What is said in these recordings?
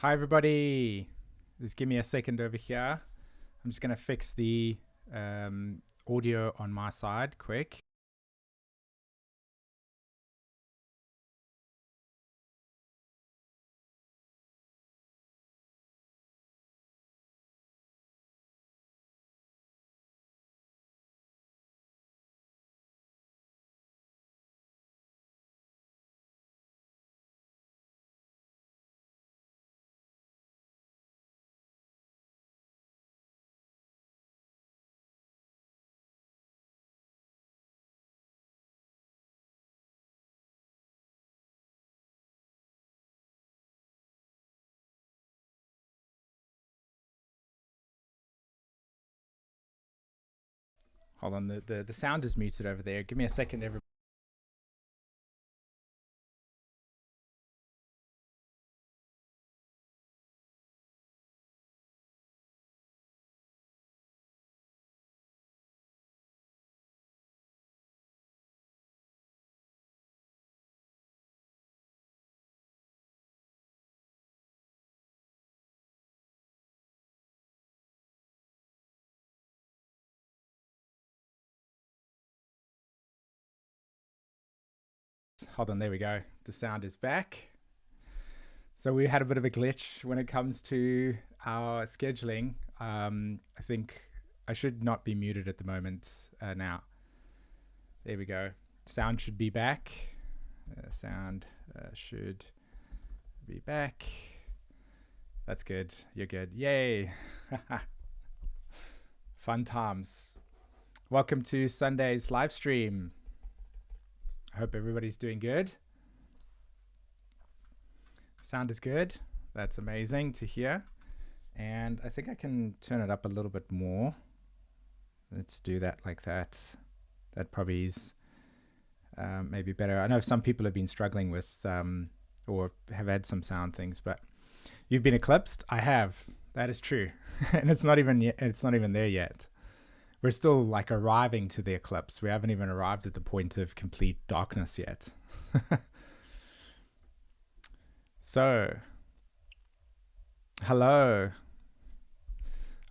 Hi everybody. Just give me a second over here. I'm just going to fix the audio on my side quick. Hold on, the sound is muted over there. Give me a second, everybody. Hold on, there we go. The sound is back. So we had a bit of a glitch when it comes to our scheduling. I think I should not be muted at the moment now. There we go. Sound should be back. Sound should be back. That's good. You're good. Yay. Fun times. Welcome to Sunday's live stream. I hope everybody's doing good. Sound is good. That's amazing to hear. And I think I can turn it up a little bit more. Let's do that like that. That probably is maybe better. I know some people have been struggling with or have had some sound things, but you've been eclipsed. I have. That is true. And it's not even there yet. We're still like arriving to the eclipse. We haven't even arrived at the point of complete darkness yet. So, hello.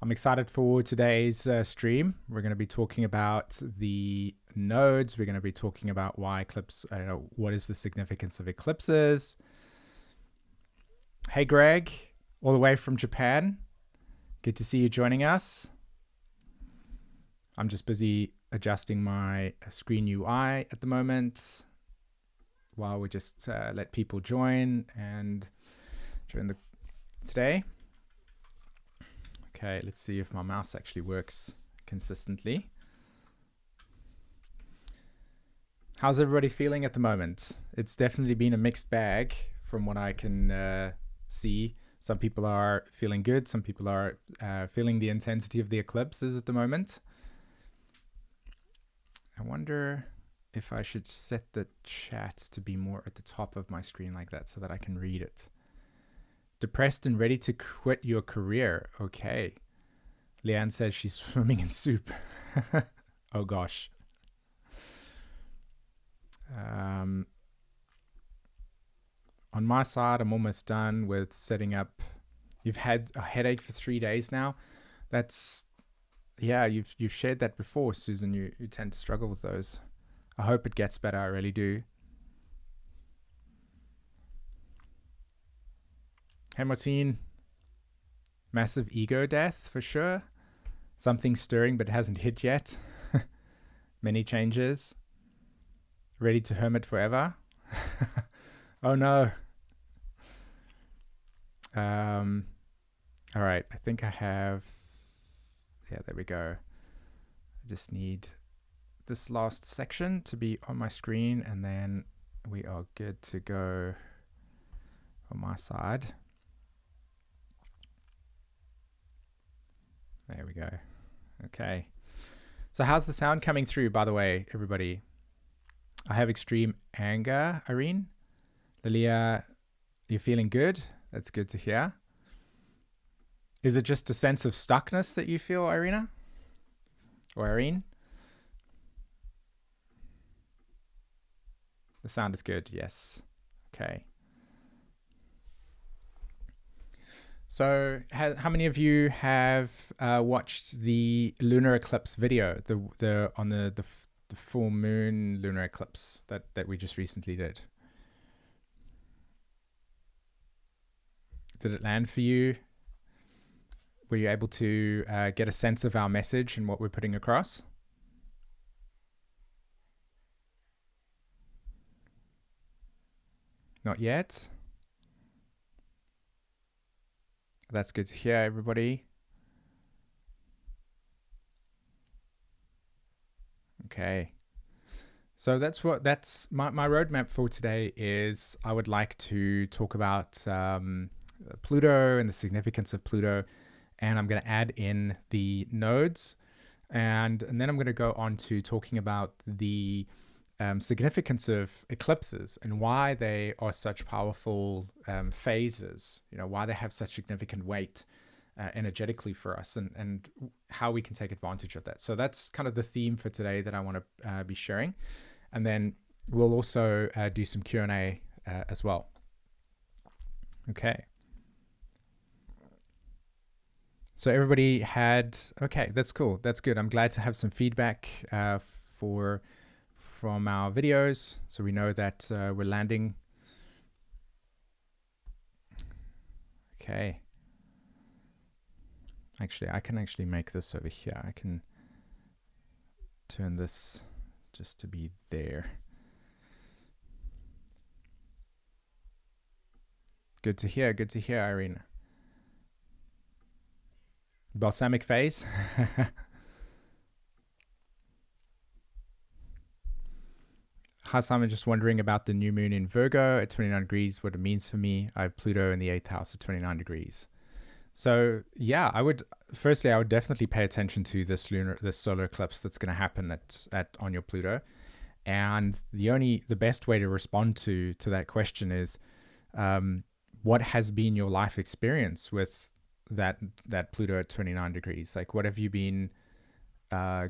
I'm excited for today's stream. We're going to be talking about the nodes. We're going to be talking about why eclipse, what is the significance of eclipses. Hey, Greg, all the way from Japan. Good to see you joining us. I'm just busy adjusting my screen UI at the moment while we just let people join and join the today. Okay, let's see if my mouse actually works consistently. How's everybody feeling at the moment? It's definitely been a mixed bag from what I can see. Some people are feeling good. Some people are feeling the intensity of the eclipses at the moment. I wonder if I should set the chat to be more at the top of my screen like that so that I can read it. Depressed and ready to quit your career. Okay. Leanne says she's swimming in soup. Oh gosh. On my side, I'm almost done with setting up. You've had a headache for 3 days now. That's, yeah, you've shared that before, Susan. You tend to struggle with those. I hope it gets better. I really do. Hey, Martine. Massive ego death for sure. Something stirring but hasn't hit yet. Many changes. Ready to hermit forever. Oh no. All right, I think I have, yeah, there we go. I just need this last section to be on my screen and then we are good to go on my side. There we go. Okay. So how's the sound coming through, by the way, everybody? I have extreme anger, Irene. Lilia, you're feeling good? That's good to hear. Is it just a sense of stuckness that you feel, Irina? Or Irene? The sound is good, yes. Okay. So, how many of you have watched the lunar eclipse video, the on the full moon lunar eclipse that we just recently did? Did it land for you? Were you able to get a sense of our message and what we're putting across? Not yet. That's good to hear, everybody. Okay. So that's my roadmap for today is I would like to talk about Pluto and the significance of Pluto, and I'm going to add in the nodes, and then I'm going to go on to talking about the significance of eclipses and why they are such powerful phases, why they have such significant weight energetically for us, and how we can take advantage of that. So that's kind of the theme for today that I want to be sharing. And then we'll also do some Q&A as well. Okay. So everybody had, okay, that's cool. That's good. I'm glad to have some feedback from our videos, so we know that we're landing. Okay. Actually, I can actually make this over here. I can turn this just to be there. Good to hear, Irina. Balsamic phase. Hi, Simon. Just wondering about the new moon in Virgo at 29 degrees, what it means for me. I have Pluto in the 8th house at 29 degrees. So yeah, I would definitely pay attention to this solar eclipse that's going to happen on your Pluto. And the best way to respond to that question is, what has been your life experience with that Pluto at 29 degrees? Like, what have you been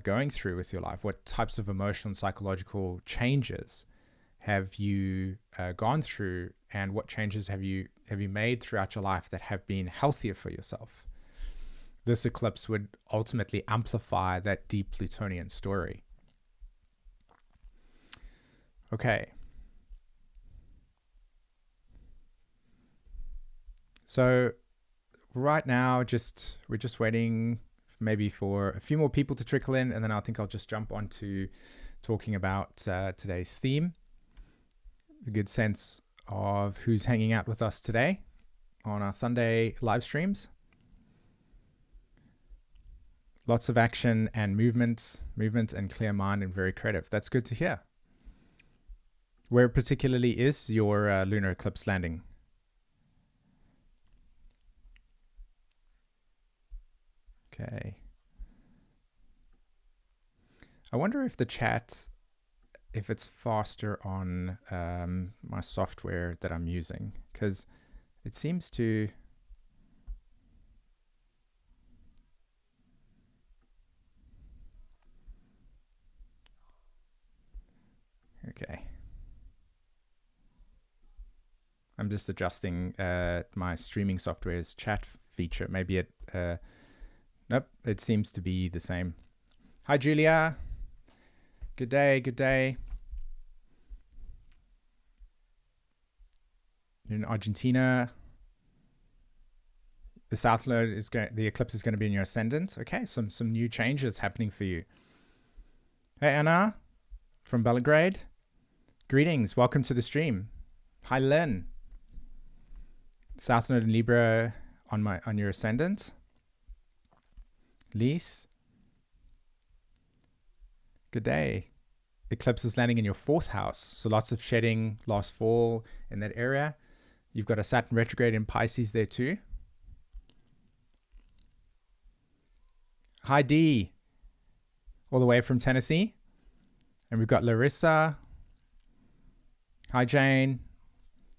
going through with your life? What types of emotional and psychological changes have you gone through, and what changes have you made throughout your life that have been healthier for yourself? This eclipse would ultimately amplify that deep Plutonian story. Okay. So right now, we're just waiting maybe for a few more people to trickle in, and then I think I'll just jump on to talking about today's theme. A good sense of who's hanging out with us today on our Sunday live streams. Lots of action and movement and clear mind and very creative. That's good to hear. Where particularly is your lunar eclipse landing? Okay. I wonder if the chat, if it's faster on my software that I'm using, because it seems to. Okay. I'm just adjusting my streaming software's chat feature. Maybe it, nope, it seems to be the same. Hi, Julia. Good day. In Argentina, the South Node the eclipse is going to be in your ascendant. Okay, some new changes happening for you. Hey, Anna from Belgrade. Greetings, welcome to the stream. Hi, Len. South Node in Libra on your ascendant. Lise. Good day. Eclipse is landing in your 4th house, so lots of shedding last fall in that area. You've got a Saturn retrograde in Pisces there too. Hi, Dee, all the way from Tennessee. And we've got Larissa. Hi, Jane.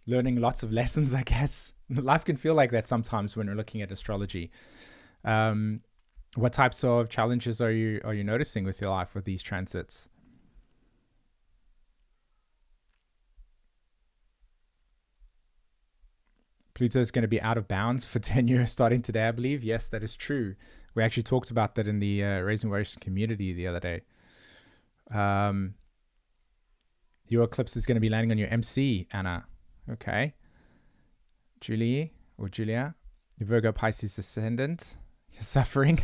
Learning lots of lessons, I guess. Life can feel like that sometimes when we're looking at astrology. What types of challenges are you noticing with your life with these transits? Pluto is going to be out of bounds for 10 years starting today, I believe. Yes, that is true. We actually talked about that in the Raising Warriors community the other day. Your eclipse is going to be landing on your MC, Anna. Okay. Julia, your Virgo Pisces ascendant. You're suffering.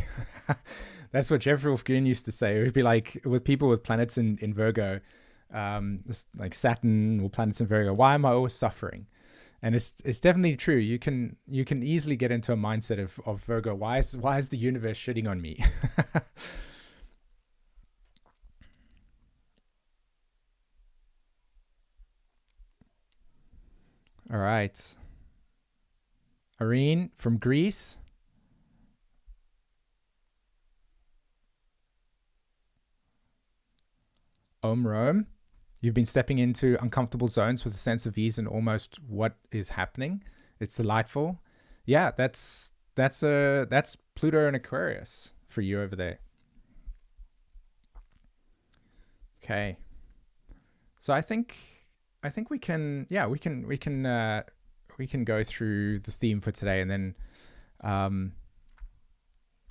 That's what Jeffrey Wolfgoon used to say. It would be like with people with planets in Virgo, like Saturn or planets in Virgo. Why am I always suffering? And it's definitely true. You can easily get into a mindset of Virgo. Why is the universe shitting on me? All right. Irene from Greece. Om Rome. You've been stepping into uncomfortable zones with a sense of ease and almost what is happening. It's delightful. Yeah, that's Pluto and Aquarius for you over there. Okay. So I think we can go through the theme for today, and then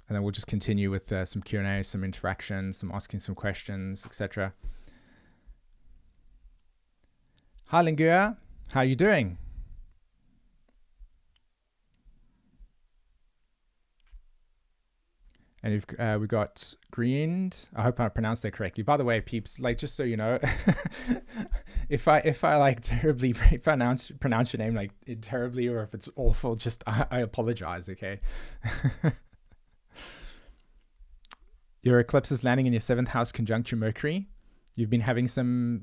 we'll just continue with some Q&A, some interaction, some asking some questions, etc. Hi, Lingua. How are you doing? And we've got Greened. I hope I pronounced that correctly. By the way, peeps, like, just so you know, if I like terribly pronounce your name like terribly, or if it's awful, just I apologize. Okay. Your eclipse is landing in your 7th house conjunction Mercury. You've been having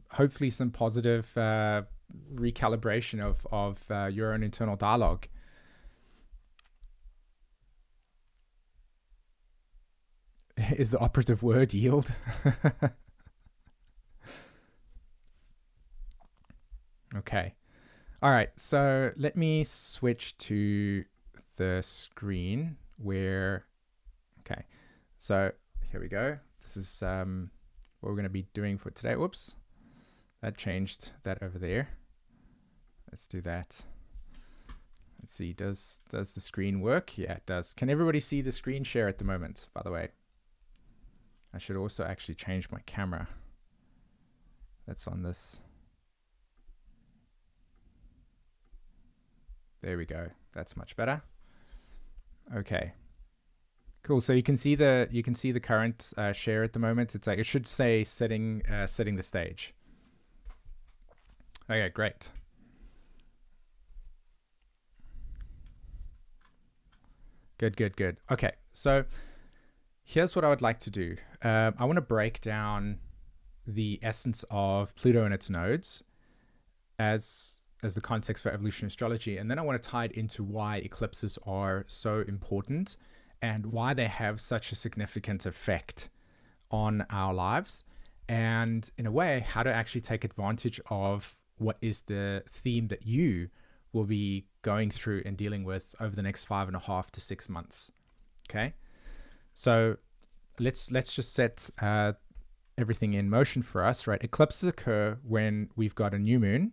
hopefully some positive recalibration of your own internal dialogue. Is the operative word yield? Okay. All right. So let me switch to the screen where, okay. So here we go. This is what we're going to be doing for today. Whoops. That changed that over there. Let's do that. Let's see. Does the screen work? Yeah, it does. Can everybody see the screen share at the moment, by the way? I should also actually change my camera. That's on this. There we go. That's much better. Okay. Cool. So you can see the current share at the moment. It's like it should say setting the stage. Okay, great. Good. Okay, so here's what I would like to do. I want to break down the essence of Pluto and its nodes as the context for evolutionary astrology, and then I want to tie it into why eclipses are so important and why they have such a significant effect on our lives, and in a way, how to actually take advantage of what is the theme that you will be going through and dealing with over the next 5.5 to 6 months. Okay, so let's just set everything in motion for us, right? Eclipses occur when we've got a new moon,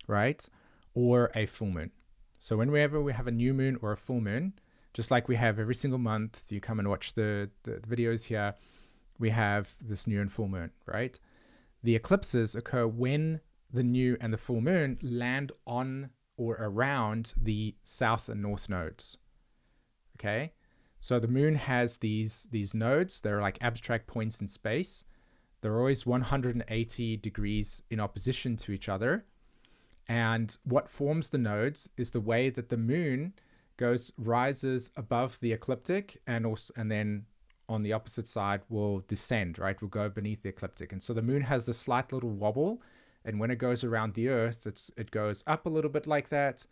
right, or a full moon. So whenever we have a new moon or a full moon, just like we have every single month, you come and watch the videos here, we have this new and full moon, right? The eclipses occur when the new and the full moon land on or around the south and north nodes. Okay, so the moon has these nodes. They're like abstract points in space. They're always 180 degrees in opposition to each other. And what forms the nodes is the way that the moon rises above the ecliptic, and then on the opposite side will descend, right? Will go beneath the ecliptic. And so the moon has this slight little wobble, and when it goes around the earth, it goes up a little bit like that,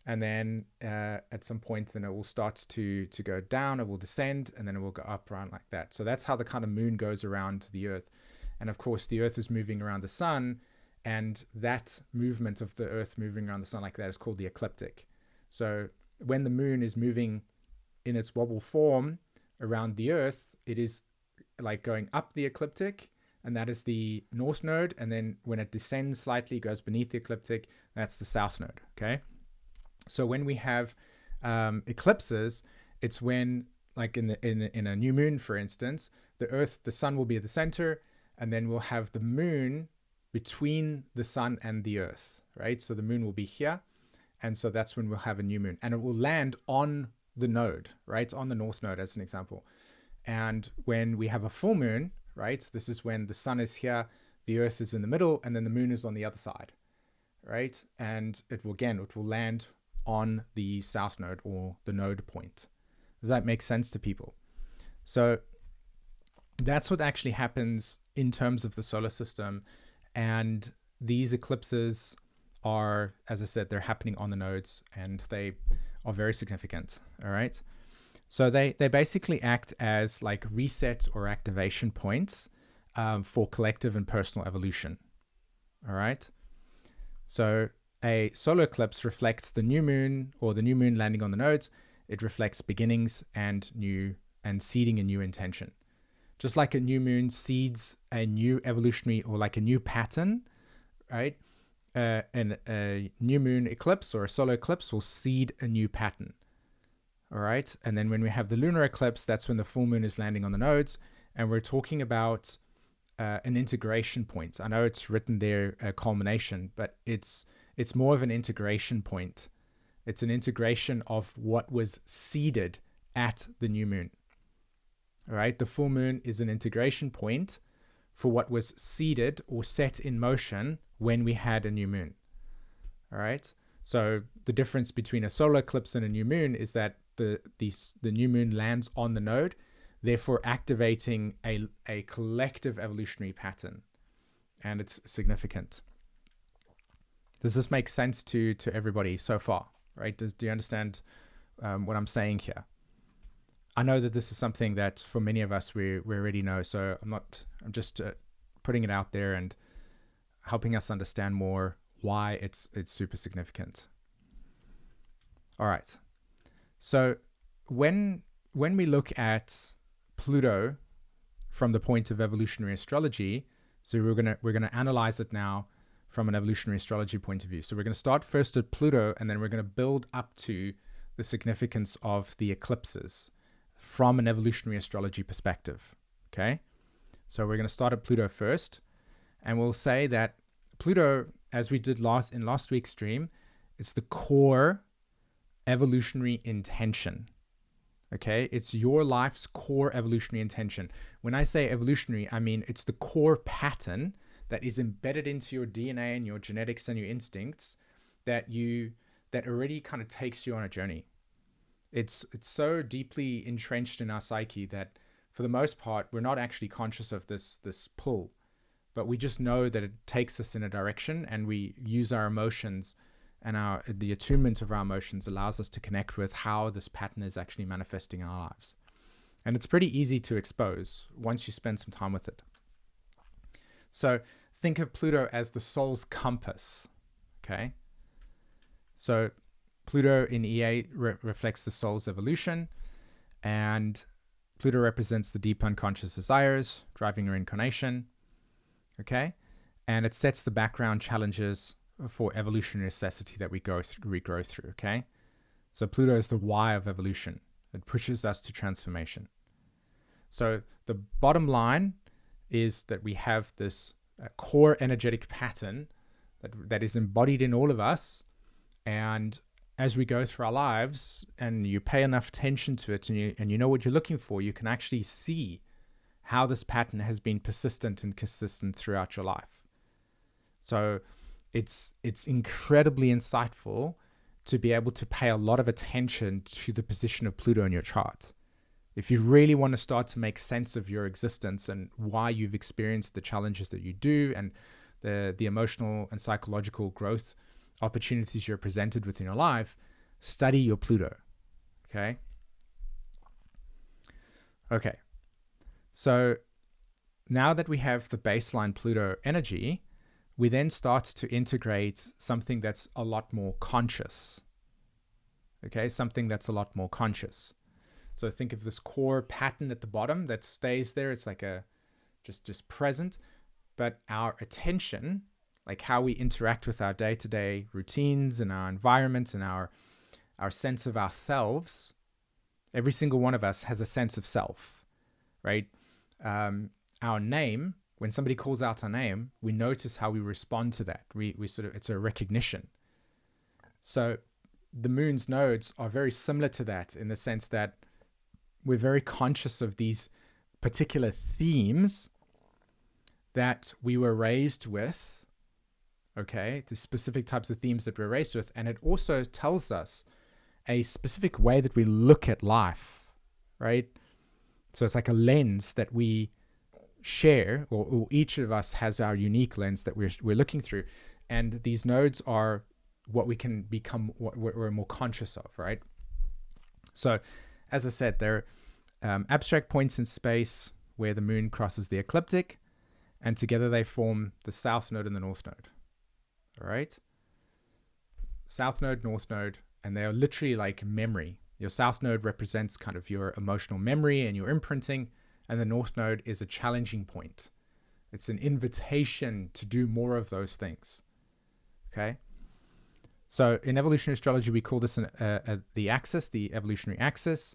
and then at some point then it will start to go down, it will descend, and then it will go up around like that. So that's how the kind of moon goes around the earth. And of course the earth is moving around the sun, and that movement of the earth moving around the sun like that is called the ecliptic. So when the moon is moving in its wobble form around the earth, it is like going up the ecliptic, and that is the north node. And then when it descends slightly, goes beneath the ecliptic, that's the south node. Okay. So when we have eclipses, it's when, like in a new moon, for instance, the sun will be at the center, and then we'll have the moon between the sun and the earth, right? So the moon will be here, and so that's when we'll have a new moon, and it will land on the node, right? On the north node, as an example. And when we have a full moon, right? This is when the sun is here, the earth is in the middle, and then the moon is on the other side, right? And it will land on the south node, or the node point. Does that make sense to people? So that's what actually happens in terms of the solar system. And these eclipses are, as I said, they're happening on the nodes, and they are very significant. All right. So they basically act as like reset or activation points for collective and personal evolution. All right. So a solar eclipse reflects the new moon, or the new moon landing on the nodes. It reflects beginnings and seeding a new intention. Just like a new moon seeds a new evolutionary, or like a new pattern, right? And a new moon eclipse or a solar eclipse will seed a new pattern. All right. And then when we have the lunar eclipse, that's when the full moon is landing on the nodes. And we're talking about an integration point. I know it's written there, a culmination, but it's more of an integration point. It's an integration of what was seeded at the new moon. All right. The full moon is an integration point for what was seeded or set in motion when we had a new moon. All right. So the difference between a solar eclipse and a new moon is that the new moon lands on the node, therefore activating a collective evolutionary pattern. And it's significant. Does this make sense to everybody so far? Right? Do you understand what I'm saying here? I know that this is something that for many of us we already know, so I'm just putting it out there and helping us understand more why it's super significant. All right. So when we look at Pluto from the point of evolutionary astrology, so we're gonna analyze it now from an evolutionary astrology point of view. So we're going to start first at Pluto, and then we're going to build up to the significance of the eclipses from an evolutionary astrology perspective. Okay? So we're going to start at Pluto first, and we'll say that Pluto, as we did in last week's stream, it's the core evolutionary intention. Okay? It's your life's core evolutionary intention. When I say evolutionary, I mean it's the core pattern that is embedded into your DNA and your genetics and your instincts that already kind of takes you on a journey. It's so deeply entrenched in our psyche that for the most part, we're not actually conscious of this pull, but we just know that it takes us in a direction, and we use our emotions, and the attunement of our emotions allows us to connect with how this pattern is actually manifesting in our lives. And it's pretty easy to expose once you spend some time with it. So think of Pluto as the soul's compass, okay? So Pluto in EA reflects the soul's evolution, and Pluto represents the deep unconscious desires driving your incarnation, okay? And it sets the background challenges for evolutionary necessity that we grow through, okay? So Pluto is the why of evolution. It pushes us to transformation. So the bottom line is that we have this core energetic pattern that is embodied in all of us, and as we go through our lives and you pay enough attention to it, and you know what you're looking for, you can actually see how this pattern has been persistent and consistent throughout your life. So it's incredibly insightful to be able to pay a lot of attention to the position of Pluto in your chart. If you really want to start to make sense of your existence and why you've experienced the challenges that you do, and the emotional and psychological growth opportunities you're presented with in your life, study your Pluto. Okay. So now that we have the baseline Pluto energy, we then start to integrate something that's a lot more conscious. Okay. Something that's a lot more conscious. So think of this core pattern at the bottom that stays there. It's like just present, but our attention, like how we interact with our day-to-day routines and our environment and our our sense of ourselves, every single one of us has a sense of self, right? Our name, when somebody calls out our name, we notice how we respond to that. We sort of, it's a recognition. So the moon's nodes are very similar to that in the sense that we're very conscious of these particular themes that we were raised with, okay? The specific types of themes that we're raised with. And it also tells us a specific way that we look at life, right? So it's like a lens that we share, or each of us has our unique lens that we're looking through. And these nodes are what we can become, what we're more conscious of, right? So as I said, they're abstract points in space where the moon crosses the ecliptic, and together they form the south node and the north node. All right? South node, north node, and they are literally like memory. Your south node represents kind of your emotional memory and your imprinting, and the north node is a challenging point. It's an invitation to do more of those things. Okay? So in evolutionary astrology, we call this the axis, the evolutionary axis,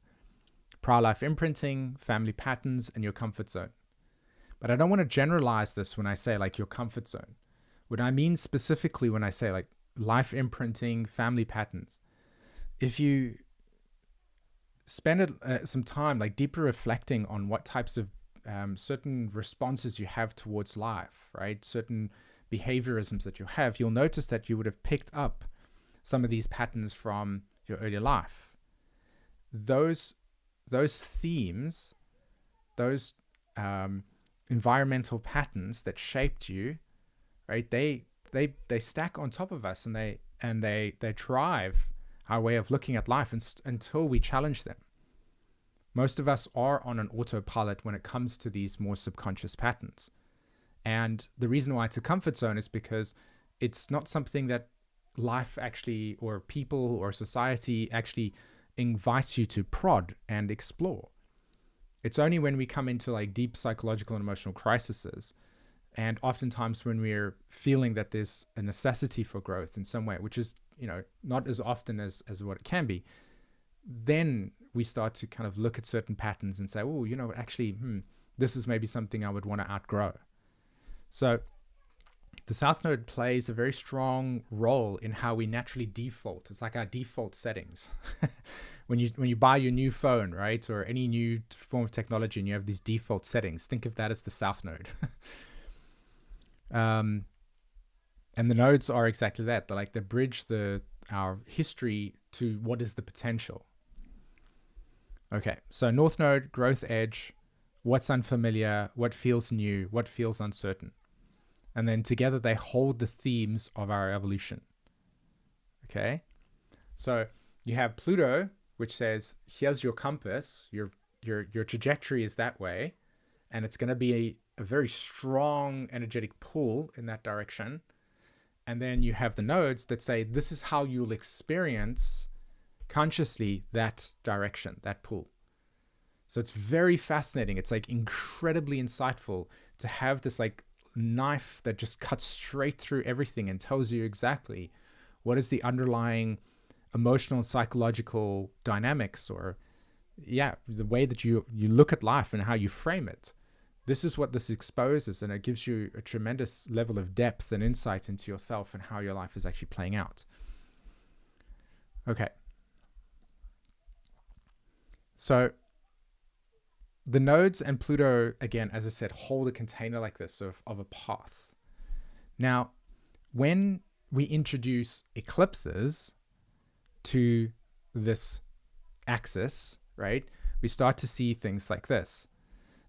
prior life imprinting, family patterns, and your comfort zone. But I don't want to generalize this when I say like your comfort zone. What I mean specifically when I say like life imprinting, family patterns, if you spend some time like deeper reflecting on what types of certain responses you have towards life, right? Certain behaviorisms that you have, you'll notice that you would have picked up some of these patterns from your earlier life. Those themes, those environmental patterns that shaped you, right? They stack on top of us, and they drive our way of looking at life until we challenge them. Most of us are on an autopilot when it comes to these more subconscious patterns. And the reason why it's a comfort zone is because it's not something that life actually, or people or society actually invites you to prod and explore. It's only when we come into like deep psychological and emotional crises, and oftentimes when we're feeling that there's a necessity for growth in some way, which is, you know, not as often as what it can be, then we start to kind of look at certain patterns and say, oh, you know, actually, this is maybe something I would want to outgrow. So the South Node plays a very strong role in how we naturally default. It's like our default settings. When you buy your new phone, right, or any new form of technology, and you have these default settings, think of that as the South Node. And the nodes are exactly that. They're like they bridge our history to what is the potential. Okay, so North Node, growth edge, what's unfamiliar, what feels new, what feels uncertain. And then together they hold the themes of our evolution. Okay, so you have Pluto, which says, here's your compass, your trajectory is that way, and it's going to be a very strong energetic pull in that direction. And then you have the nodes that say, this is how you'll experience consciously that direction, that pull. So it's very fascinating. It's like incredibly insightful to have this like knife that just cuts straight through everything and tells you exactly what is the underlying emotional and psychological dynamics, or the way that you look at life and how you frame it. This is what this exposes, and it gives you a tremendous level of depth and insight into yourself and how your life is actually playing out. Okay. So the nodes and Pluto, again, as I said, hold a container like this of a path. Now, when we introduce eclipses to this axis, right, we start to see things like this.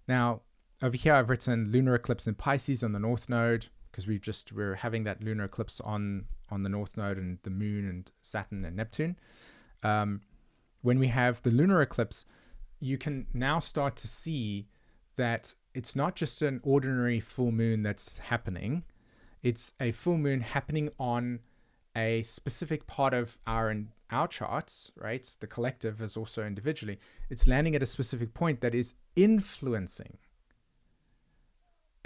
Now, over here, I've written lunar eclipse in Pisces on the north node, because we're having that lunar eclipse on the north node, and the moon and Saturn and Neptune. When we have the lunar eclipse, you can now start to see that it's not just an ordinary full moon that's happening. It's a full moon happening on a specific part of our charts, right? The collective as also individually. It's landing at a specific point that is influencing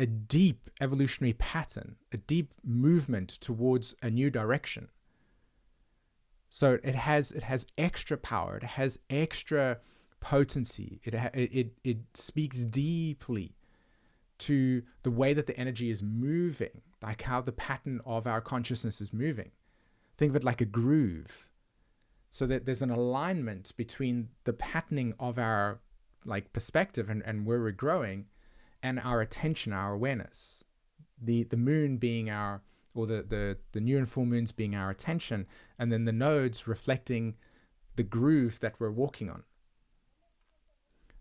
a deep evolutionary pattern, a deep movement towards a new direction. So it has extra power. It has extra potency. It speaks deeply to the way that the energy is moving, like how the pattern of our consciousness is moving. Think of it like a groove, so that there's an alignment between the patterning of our like perspective and where we're growing, and our attention, our awareness. The moon being our, or the new and full moons being our attention, and then the nodes reflecting the groove that we're walking on.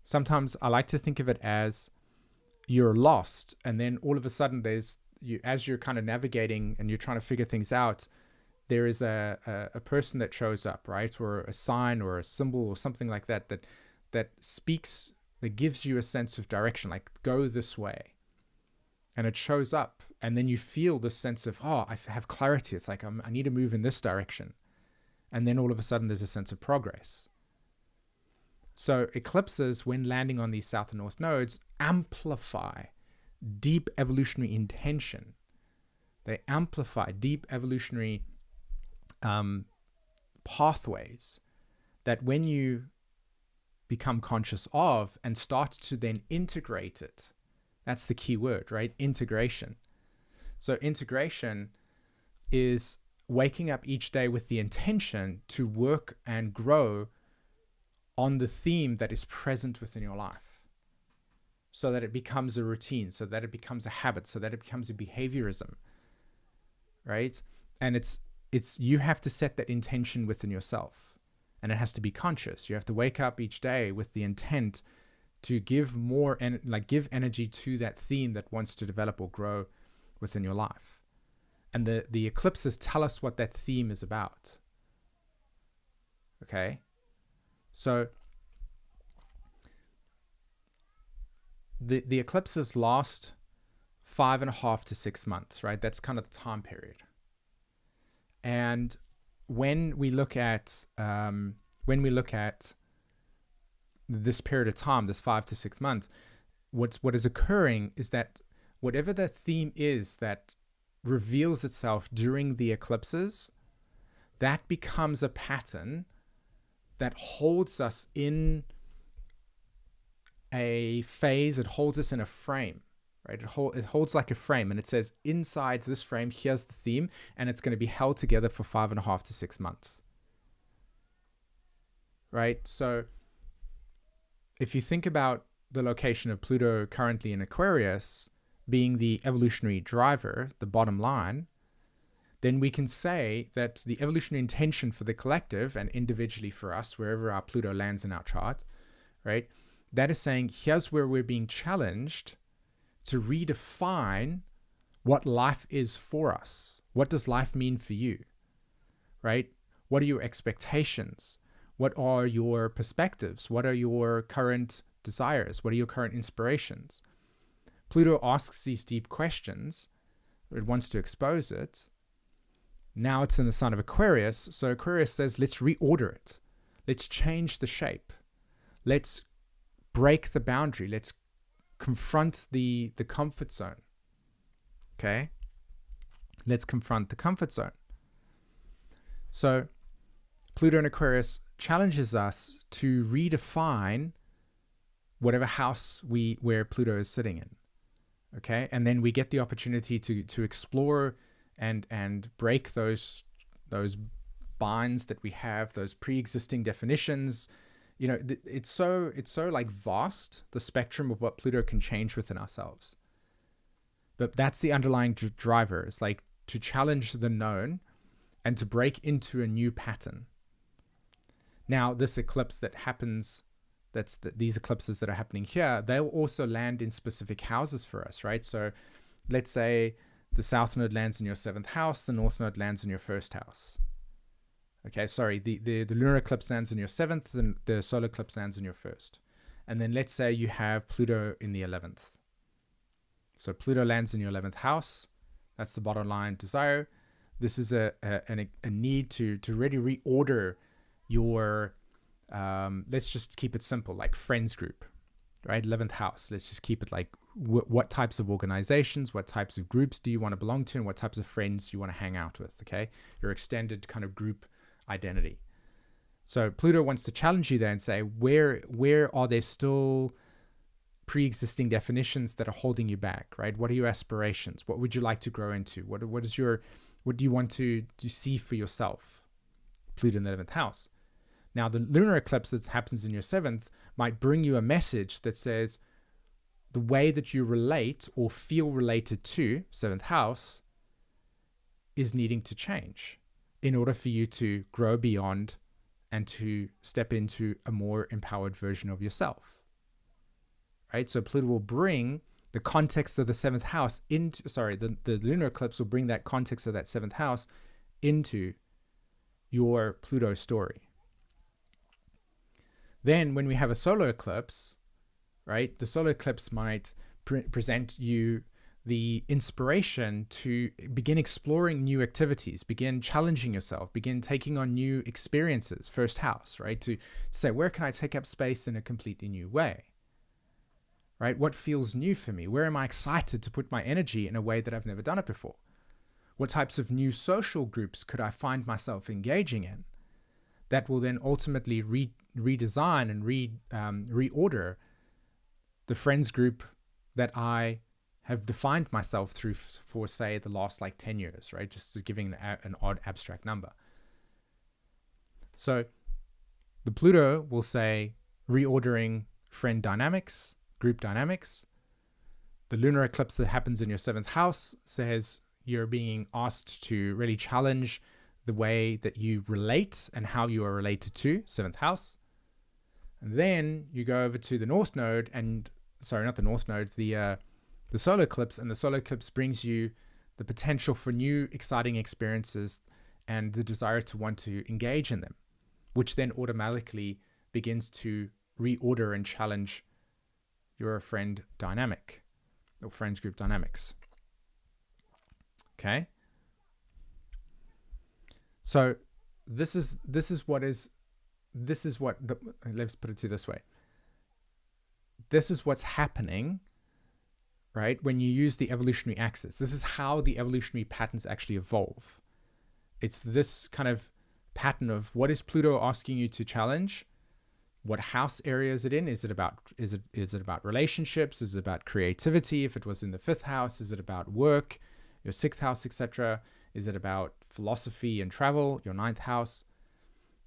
Sometimes I like to think of it as you're lost, and then all of a sudden there's you, as you're kind of navigating and you're trying to figure things out, there is a person that shows up, right? Or a sign or a symbol or something like that that speaks, that gives you a sense of direction, like go this way. And it shows up, and then you feel this sense of, oh, I have clarity. It's like I need to move in this direction. And then all of a sudden there's a sense of progress. So eclipses, when landing on these south and north nodes, amplify deep evolutionary intention. They amplify deep evolutionary pathways that when you become conscious of and start to then integrate it, that's the key word, right? Integration. So integration is waking up each day with the intention to work and grow on the theme that is present within your life, so that it becomes a routine, so that it becomes a habit, so that it becomes a behaviorism, right? And it's you have to set that intention within yourself, and it has to be conscious. You have to wake up each day with the intent to give more and give energy to that theme that wants to develop or grow within your life. And the eclipses tell us what that theme is about. Okay? So the eclipses last 5.5 to 6 months, right? That's kind of the time period. And when we look at this period of time, this 5 to 6 months, what is occurring is that whatever the theme is that reveals itself during the eclipses, that becomes a pattern that holds us in a phase. It holds us in a frame, right? It holds like a frame, and it says inside this frame, here's the theme, and it's going to be held together for 5.5 to 6 months, right? So if you think about the location of Pluto currently in Aquarius being the evolutionary driver, the bottom line, then we can say that the evolutionary intention for the collective and individually for us, wherever our Pluto lands in our chart, right? That is saying, here's where we're being challenged to redefine what life is for us. What does life mean for you, right? What are your expectations? What are your perspectives? What are your current desires? What are your current inspirations? Pluto asks these deep questions. It wants to expose it. Now it's in the sign of Aquarius. So Aquarius says, let's reorder it. Let's change the shape. Let's break the boundary. Let's confront the comfort zone. Okay? Let's confront the comfort zone. So Pluto in Aquarius challenges us to redefine whatever house where Pluto is sitting in. Okay? And then we get the opportunity to explore and break those binds that we have, those pre-existing definitions. You know, it's so like vast, the spectrum of what Pluto can change within ourselves. But that's the underlying driver. It's like to challenge the known and to break into a new pattern. Now, this eclipse that happens, these eclipses that are happening here, they'll also land in specific houses for us, right? So let's say the south node lands in your 7th house, the north node lands in your 1st house. Okay, sorry, the lunar eclipse lands in your 7th, and the solar eclipse lands in your 1st. And then let's say you have Pluto in the 11th. So Pluto lands in your 11th house. That's the bottom line desire. This is a need to really reorder your, let's just keep it simple, like friends group, right? 11th house. Let's just keep it like what types of organizations, what types of groups do you want to belong to, and what types of friends you want to hang out with, okay? Your extended kind of group identity. So Pluto wants to challenge you there and say, where are there still pre-existing definitions that are holding you back, right? What are your aspirations? What would you like to grow into? What do you want to see for yourself? Pluto in the 11th house. Now, the lunar eclipse that happens in your 7th might bring you a message that says the way that you relate or feel related to 7th house is needing to change in order for you to grow beyond and to step into a more empowered version of yourself. Right? So Pluto will bring the context of the 7th house into, the lunar eclipse will bring that context of that 7th house into your Pluto story. Then when we have a solar eclipse, right, the solar eclipse might present you the inspiration to begin exploring new activities, begin challenging yourself, begin taking on new experiences, first house, right? To say, where can I take up space in a completely new way? Right? What feels new for me? Where am I excited to put my energy in a way that I've never done it before? What types of new social groups could I find myself engaging in that will then ultimately redesign and reorder the friends group that I have defined myself through for, say, the last 10 years, right? Just giving an odd abstract number. So the Pluto will say reordering friend dynamics, group dynamics. The lunar eclipse that happens in your 7th house says you're being asked to really challenge the way that you relate and how you are related to 7th house. And then you go over to the North Node and, not the North Node, the solar eclipse, and the solar eclipse brings you the potential for new exciting experiences and the desire to want to engage in them, which then automatically begins to reorder and challenge your friend dynamic or friends group dynamics. Okay. So let's put it to this way. This is what's happening, right? When you use the evolutionary axis, this is how the evolutionary patterns actually evolve. It's this kind of pattern of what is Pluto asking you to challenge? What house area is it in? Is it about relationships? Is it about creativity? If it was in the 5th house, is it about work, your 6th house, etc.? Is it about philosophy and travel, your 9th house?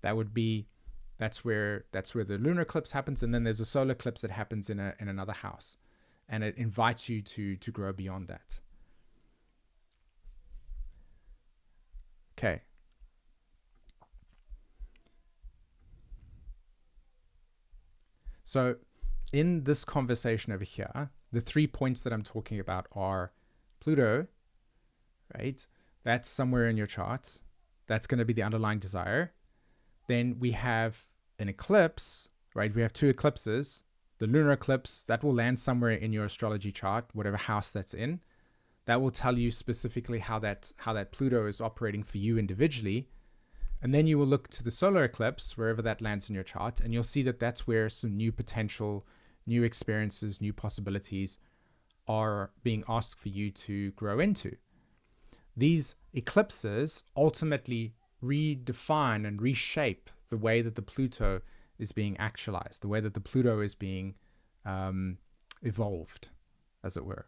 That's where the lunar eclipse happens, and then there's a solar eclipse that happens in another house, and it invites you to grow beyond that. Okay. So in this conversation over here, the 3 points that I'm talking about are Pluto, right? That's somewhere in your chart. That's going to be the underlying desire. Then we have an eclipse, right? We have 2 eclipses. The lunar eclipse, that will land somewhere in your astrology chart, whatever house that's in. That will tell you specifically how that Pluto is operating for you individually. And then you will look to the solar eclipse, wherever that lands in your chart, and you'll see that that's where some new potential, new experiences, new possibilities are being asked for you to grow into. These eclipses ultimately redefine and reshape the way that the Pluto is being actualized, the way that the Pluto is being evolved, as it were.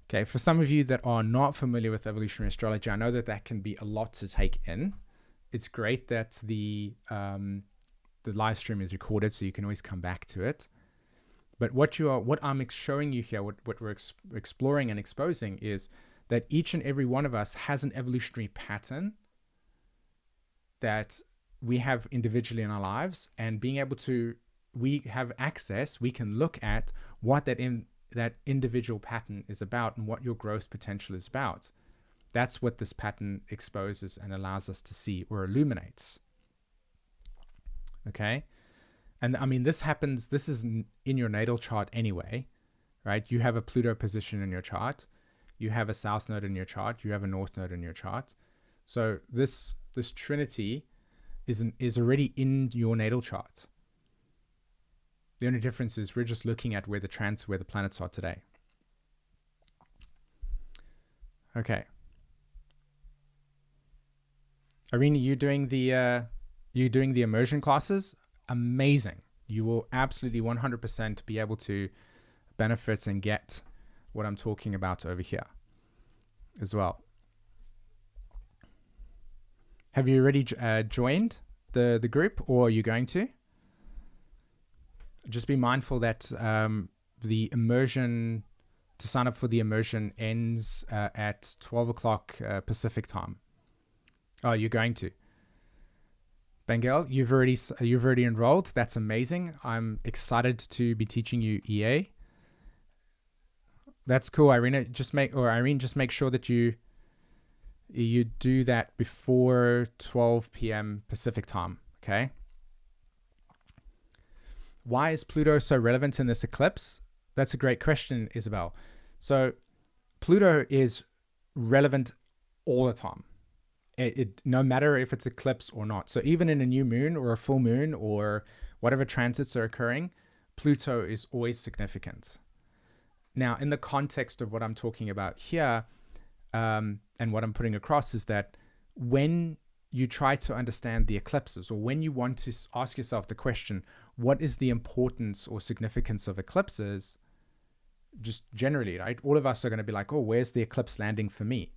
Okay, for some of you that are not familiar with evolutionary astrology, I know that can be a lot to take in. It's great that the live stream is recorded, so you can always come back to it. But what I'm showing you here, what we're exploring and exposing, is that each and every one of us has an evolutionary pattern that we have individually in our lives, and being able to, we have access, we can look at what that individual pattern is about and what your growth potential is about. That's what this pattern exposes and allows us to see or illuminates. Okay. And I mean, this is in your natal chart anyway, right? You have a Pluto position in your chart. You have a south node in your chart. You have a north node in your chart. So this trinity is already in your natal chart. The only difference is we're just looking at where the planets are today. Okay. Irene, you doing the immersion classes? Amazing. You will absolutely 100% be able to benefit and get what I'm talking about over here as well. Have you already joined the group, or are you going to? Just be mindful that the immersion, to sign up for the immersion, ends at 12 o'clock Pacific time. Oh, you're going to. Bengal, you've already enrolled. That's amazing. I'm excited to be teaching you EA. That's cool, Irene. Just make sure that you do that before 12 p.m. Pacific time, okay? Why is Pluto so relevant in this eclipse? That's a great question, Isabel. So Pluto is relevant all the time. It no matter if it's eclipse or not. So even in a new moon or a full moon or whatever transits are occurring, Pluto is always significant. Now, in the context of what I'm talking about here, and what I'm putting across is that when you try to understand the eclipses, or when you want to ask yourself the question, what is the importance or significance of eclipses? Just generally, right? All of us are going to be like, oh, where's the eclipse landing for me?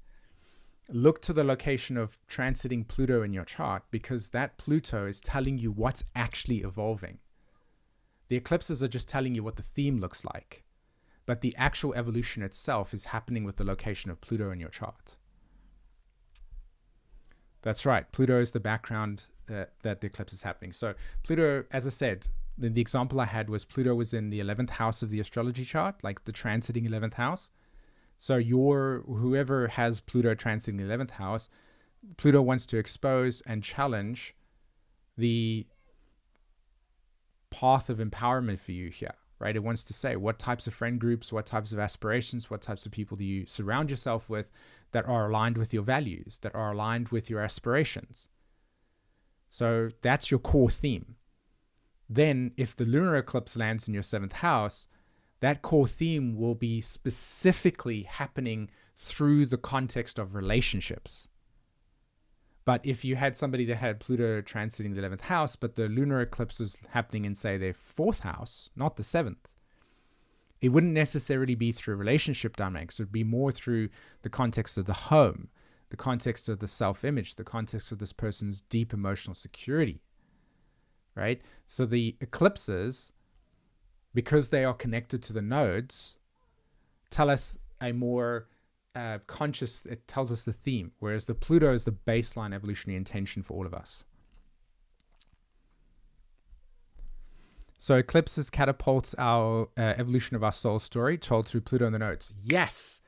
Look to the location of transiting Pluto in your chart, because that Pluto is telling you what's actually evolving. The eclipses are just telling you what the theme looks like, but the actual evolution itself is happening with the location of Pluto in your chart. That's right. Pluto is the background that the eclipse is happening. So Pluto, as I said, the example I had was Pluto was in the 11th house of the astrology chart, like the transiting 11th house. So whoever has Pluto transiting the 11th house, Pluto wants to expose and challenge the path of empowerment for you here, right? It wants to say what types of friend groups, what types of aspirations, what types of people do you surround yourself with that are aligned with your values, that are aligned with your aspirations. So that's your core theme. Then if the lunar eclipse lands in your 7th house, that core theme will be specifically happening through the context of relationships. But if you had somebody that had Pluto transiting the 11th house, but the lunar eclipse was happening in, say, their 4th house, not the 7th, it wouldn't necessarily be through relationship dynamics. It would be more through the context of the home, the context of the self-image, the context of this person's deep emotional security, right? So the eclipses, because they are connected to the nodes, tell us a more conscious, it tells us the theme, whereas the Pluto is the baseline evolutionary intention for all of us. So eclipses catapult our evolution of our soul story told through Pluto and the nodes. Yes,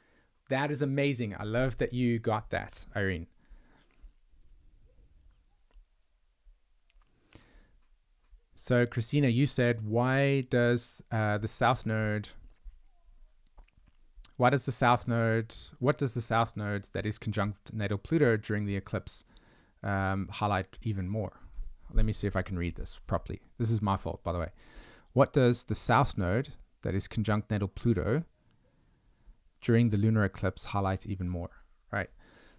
that is amazing. I love that you got that, Irene. So Christina, you said, what does the South Node that is conjunct natal Pluto during the eclipse highlight even more? Let me see if I can read this properly. This is my fault, by the way. What does the South Node that is conjunct natal Pluto during the lunar eclipse highlight even more? Right.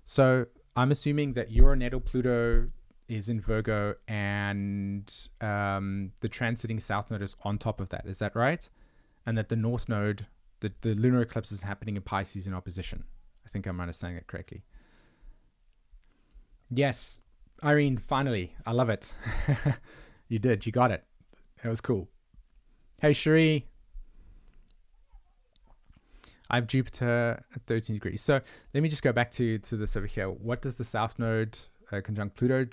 So I'm assuming that your natal Pluto is in Virgo and the transiting South Node is on top of that. Is that right? And that the North Node, the lunar eclipse is happening in Pisces in opposition. I think I'm understanding it correctly. Yes, Irene, finally. I love it. You did. You got it. That was cool. Hey, Cherie. I have Jupiter at 13 degrees. So let me just go back to this over here. What does the South Node conjunct Pluto?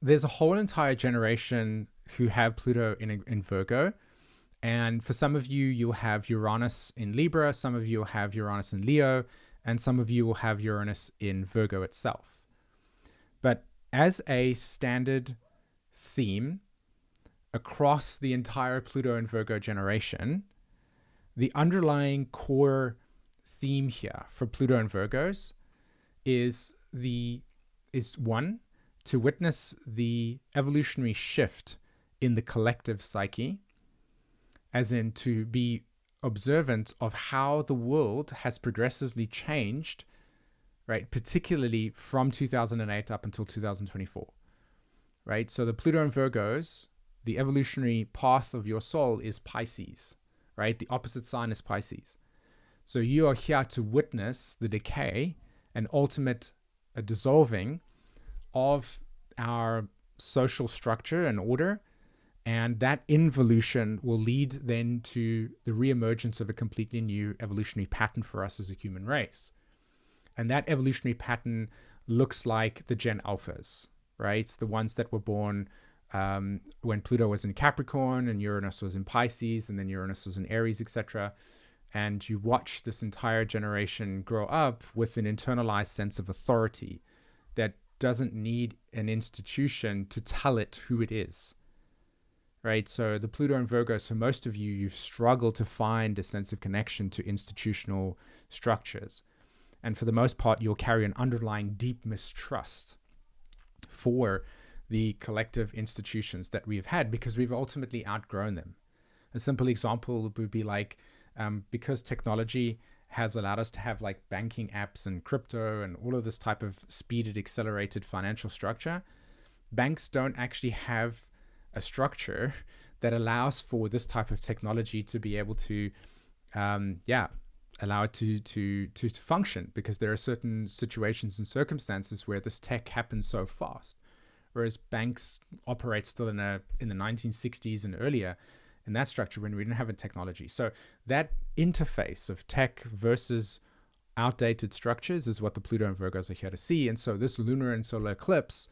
There's a whole entire generation who have Pluto in Virgo. And for some of you, you'll have Uranus in Libra. Some of you will have Uranus in Leo. And some of you will have Uranus in Virgo itself. But as a standard theme across the entire Pluto and Virgo generation, the underlying core theme here for Pluto and Virgos is one, to witness the evolutionary shift in the collective psyche, as in to be observant of how the world has progressively changed, right? Particularly from 2008 up until 2024, right? So the Pluto in Virgos, the evolutionary path of your soul is Pisces, right? The opposite sign is Pisces. So you are here to witness the decay and ultimate dissolving of our social structure and order. And that involution will lead then to the reemergence of a completely new evolutionary pattern for us as a human race. And that evolutionary pattern looks like the Gen Alphas, right? The ones that were born when Pluto was in Capricorn and Uranus was in Pisces, and then Uranus was in Aries, etc. And you watch this entire generation grow up with an internalized sense of authority that doesn't need an institution to tell it who it is, right? So the Pluto in Virgo, for most of you, you've struggled to find a sense of connection to institutional structures. And for the most part, you'll carry an underlying deep mistrust for the collective institutions that we've had because we've ultimately outgrown them. A simple example would be like, because technology has allowed us to have like banking apps and crypto and all of this type of speeded, accelerated financial structure, banks don't actually have a structure that allows for this type of technology to be able to, allow it to function, because there are certain situations and circumstances where this tech happens so fast. Whereas banks operate still in the 1960s and earlier in that structure when we didn't have a technology. So that interface of tech versus outdated structures is what the Pluto and Virgos are here to see. And so this lunar and solar eclipse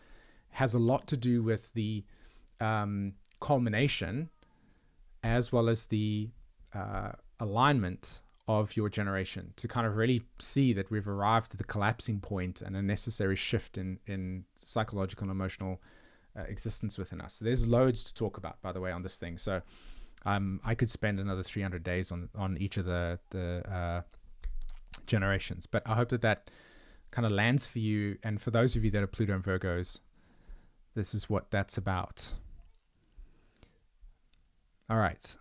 has a lot to do with the culmination as well as the alignment of your generation, to kind of really see that we've arrived at the collapsing point and a necessary shift in psychological and emotional existence within us. So there's loads to talk about, by the way, on this thing. So I could spend another 300 days on each of the generations, but I hope that kind of lands for you. And for those of you that are Pluto and Virgos, this is what that's about. All right.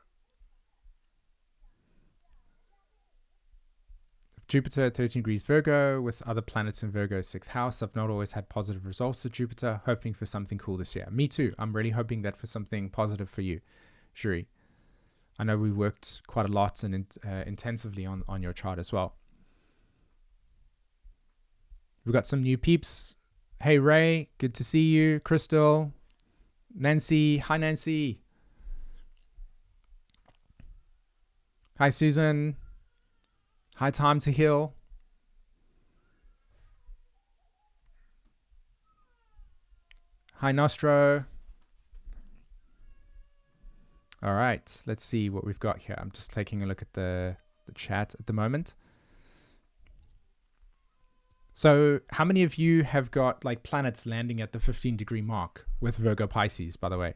Jupiter at 13 degrees Virgo with other planets in Virgo's 6th house. I've not always had positive results with Jupiter, hoping for something cool this year. Me too. I'm really hoping that for something positive for you, Shuri. I know we worked quite a lot and intensively on your chart as well. We've got some new peeps. Hey, Ray, good to see you. Crystal, Nancy. Hi, Nancy. Hi, Susan. Hi, Time to Heal. Hi, Nostro. All right, let's see what we've got here. I'm just taking a look at the chat at the moment. So how many of you have got like planets landing at the 15-degree mark with Virgo Pisces, by the way?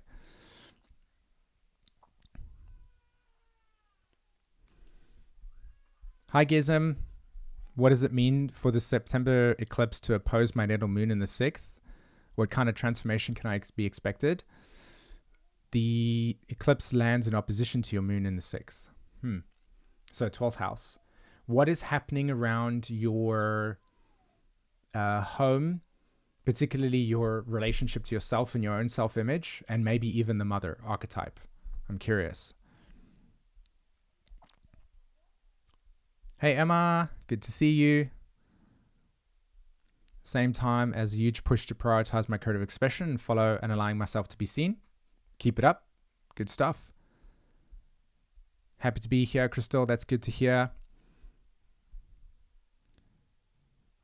Hi, Gizem. What does it mean for the September eclipse to oppose my natal moon in the 6th? What kind of transformation can I be expected? The eclipse lands in opposition to your moon in the 6th. So 12th house. What is happening around your home, particularly your relationship to yourself and your own self-image, and maybe even the mother archetype? I'm curious. Hey, Emma, good to see you. Same time as a huge push to prioritize my creative expression and follow and allowing myself to be seen. Keep it up. Good stuff. Happy to be here, Crystal. That's good to hear.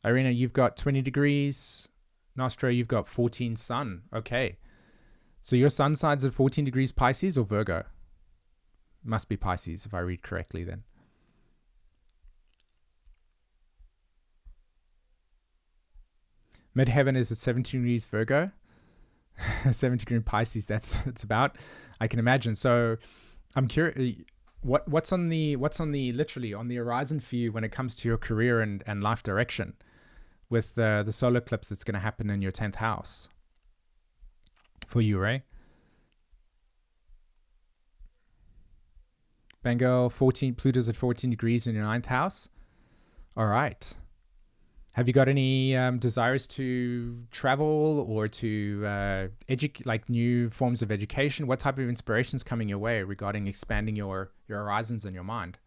Irina, you've got 20 degrees. Nostra, you've got 14 sun. Okay. So your sun side's at 14 degrees Pisces or Virgo? Must be Pisces if I read correctly then. Midheaven is at 17 degrees Virgo. 17 degree Pisces, that's about, I can imagine. So I'm curious, what's on the literally on the horizon for you when it comes to your career and life direction with the solar eclipse that's going to happen in your 10th house for you, Ray? Bengal, Pluto's at 14 degrees in your 9th house. All right. Have you got any desires to travel or to like new forms of education? What type of inspirations coming your way regarding expanding your horizons and your mind?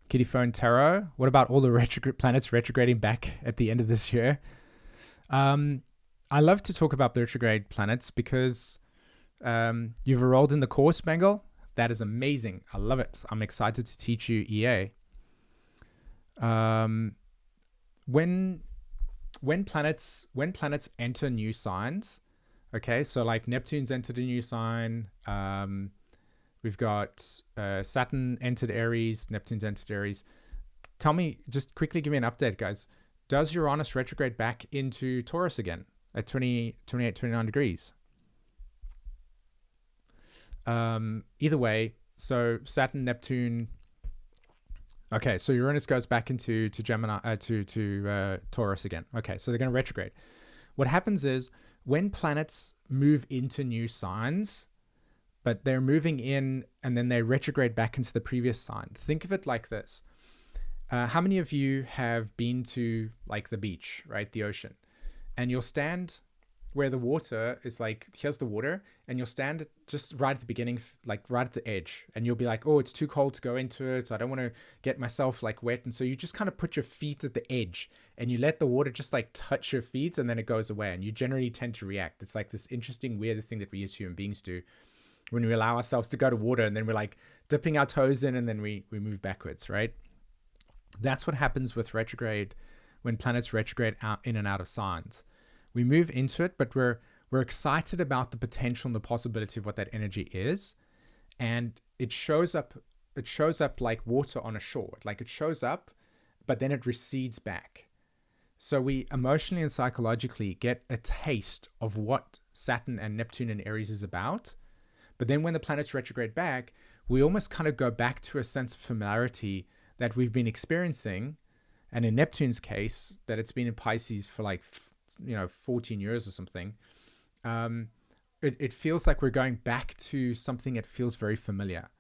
Kitty Phone Tarot. What about all the planets retrograding back at the end of this year? I love to talk about retrograde planets because you've enrolled in the course, Bengal. That is amazing. I love it. I'm excited to teach you EA. When planets enter new signs, okay, so like Neptune's entered a new sign. We've got Saturn entered Aries, Neptune's entered Aries. Tell me, just quickly give me an update, guys. Does Uranus retrograde back into Taurus again at 28, 29 degrees? Either way, so Saturn, Neptune. Okay, so Uranus goes back into Gemini, to Taurus again. Okay, so they're going to retrograde. What happens is when planets move into new signs, but they're moving in and then they retrograde back into the previous sign. Think of it like this. How many of you have been to like the beach, right? The ocean. And you'll stand where the water is like, here's the water, and you'll stand just right at the beginning, like right at the edge, and you'll be like, oh, it's too cold to go into it, so I don't want to get myself like wet. And so you just kind of put your feet at the edge and you let the water just like touch your feet, and then it goes away, and you generally tend to react. It's like this interesting, weird thing that we as human beings do when we allow ourselves to go to water, and then we're like dipping our toes in, and then we move backwards, right? That's what happens with retrograde when planets retrograde out in and out of signs. We move into it, but we're excited about the potential and the possibility of what that energy is, and it shows up like water on a shore. Like it shows up, but then it recedes back. So we emotionally and psychologically get a taste of what Saturn and Neptune and Aries is about. But then when the planets retrograde back, we almost kind of go back to a sense of familiarity that we've been experiencing. And in Neptune's case, that it's been in Pisces for like 14 years or something. It feels like we're going back to something that feels very familiar.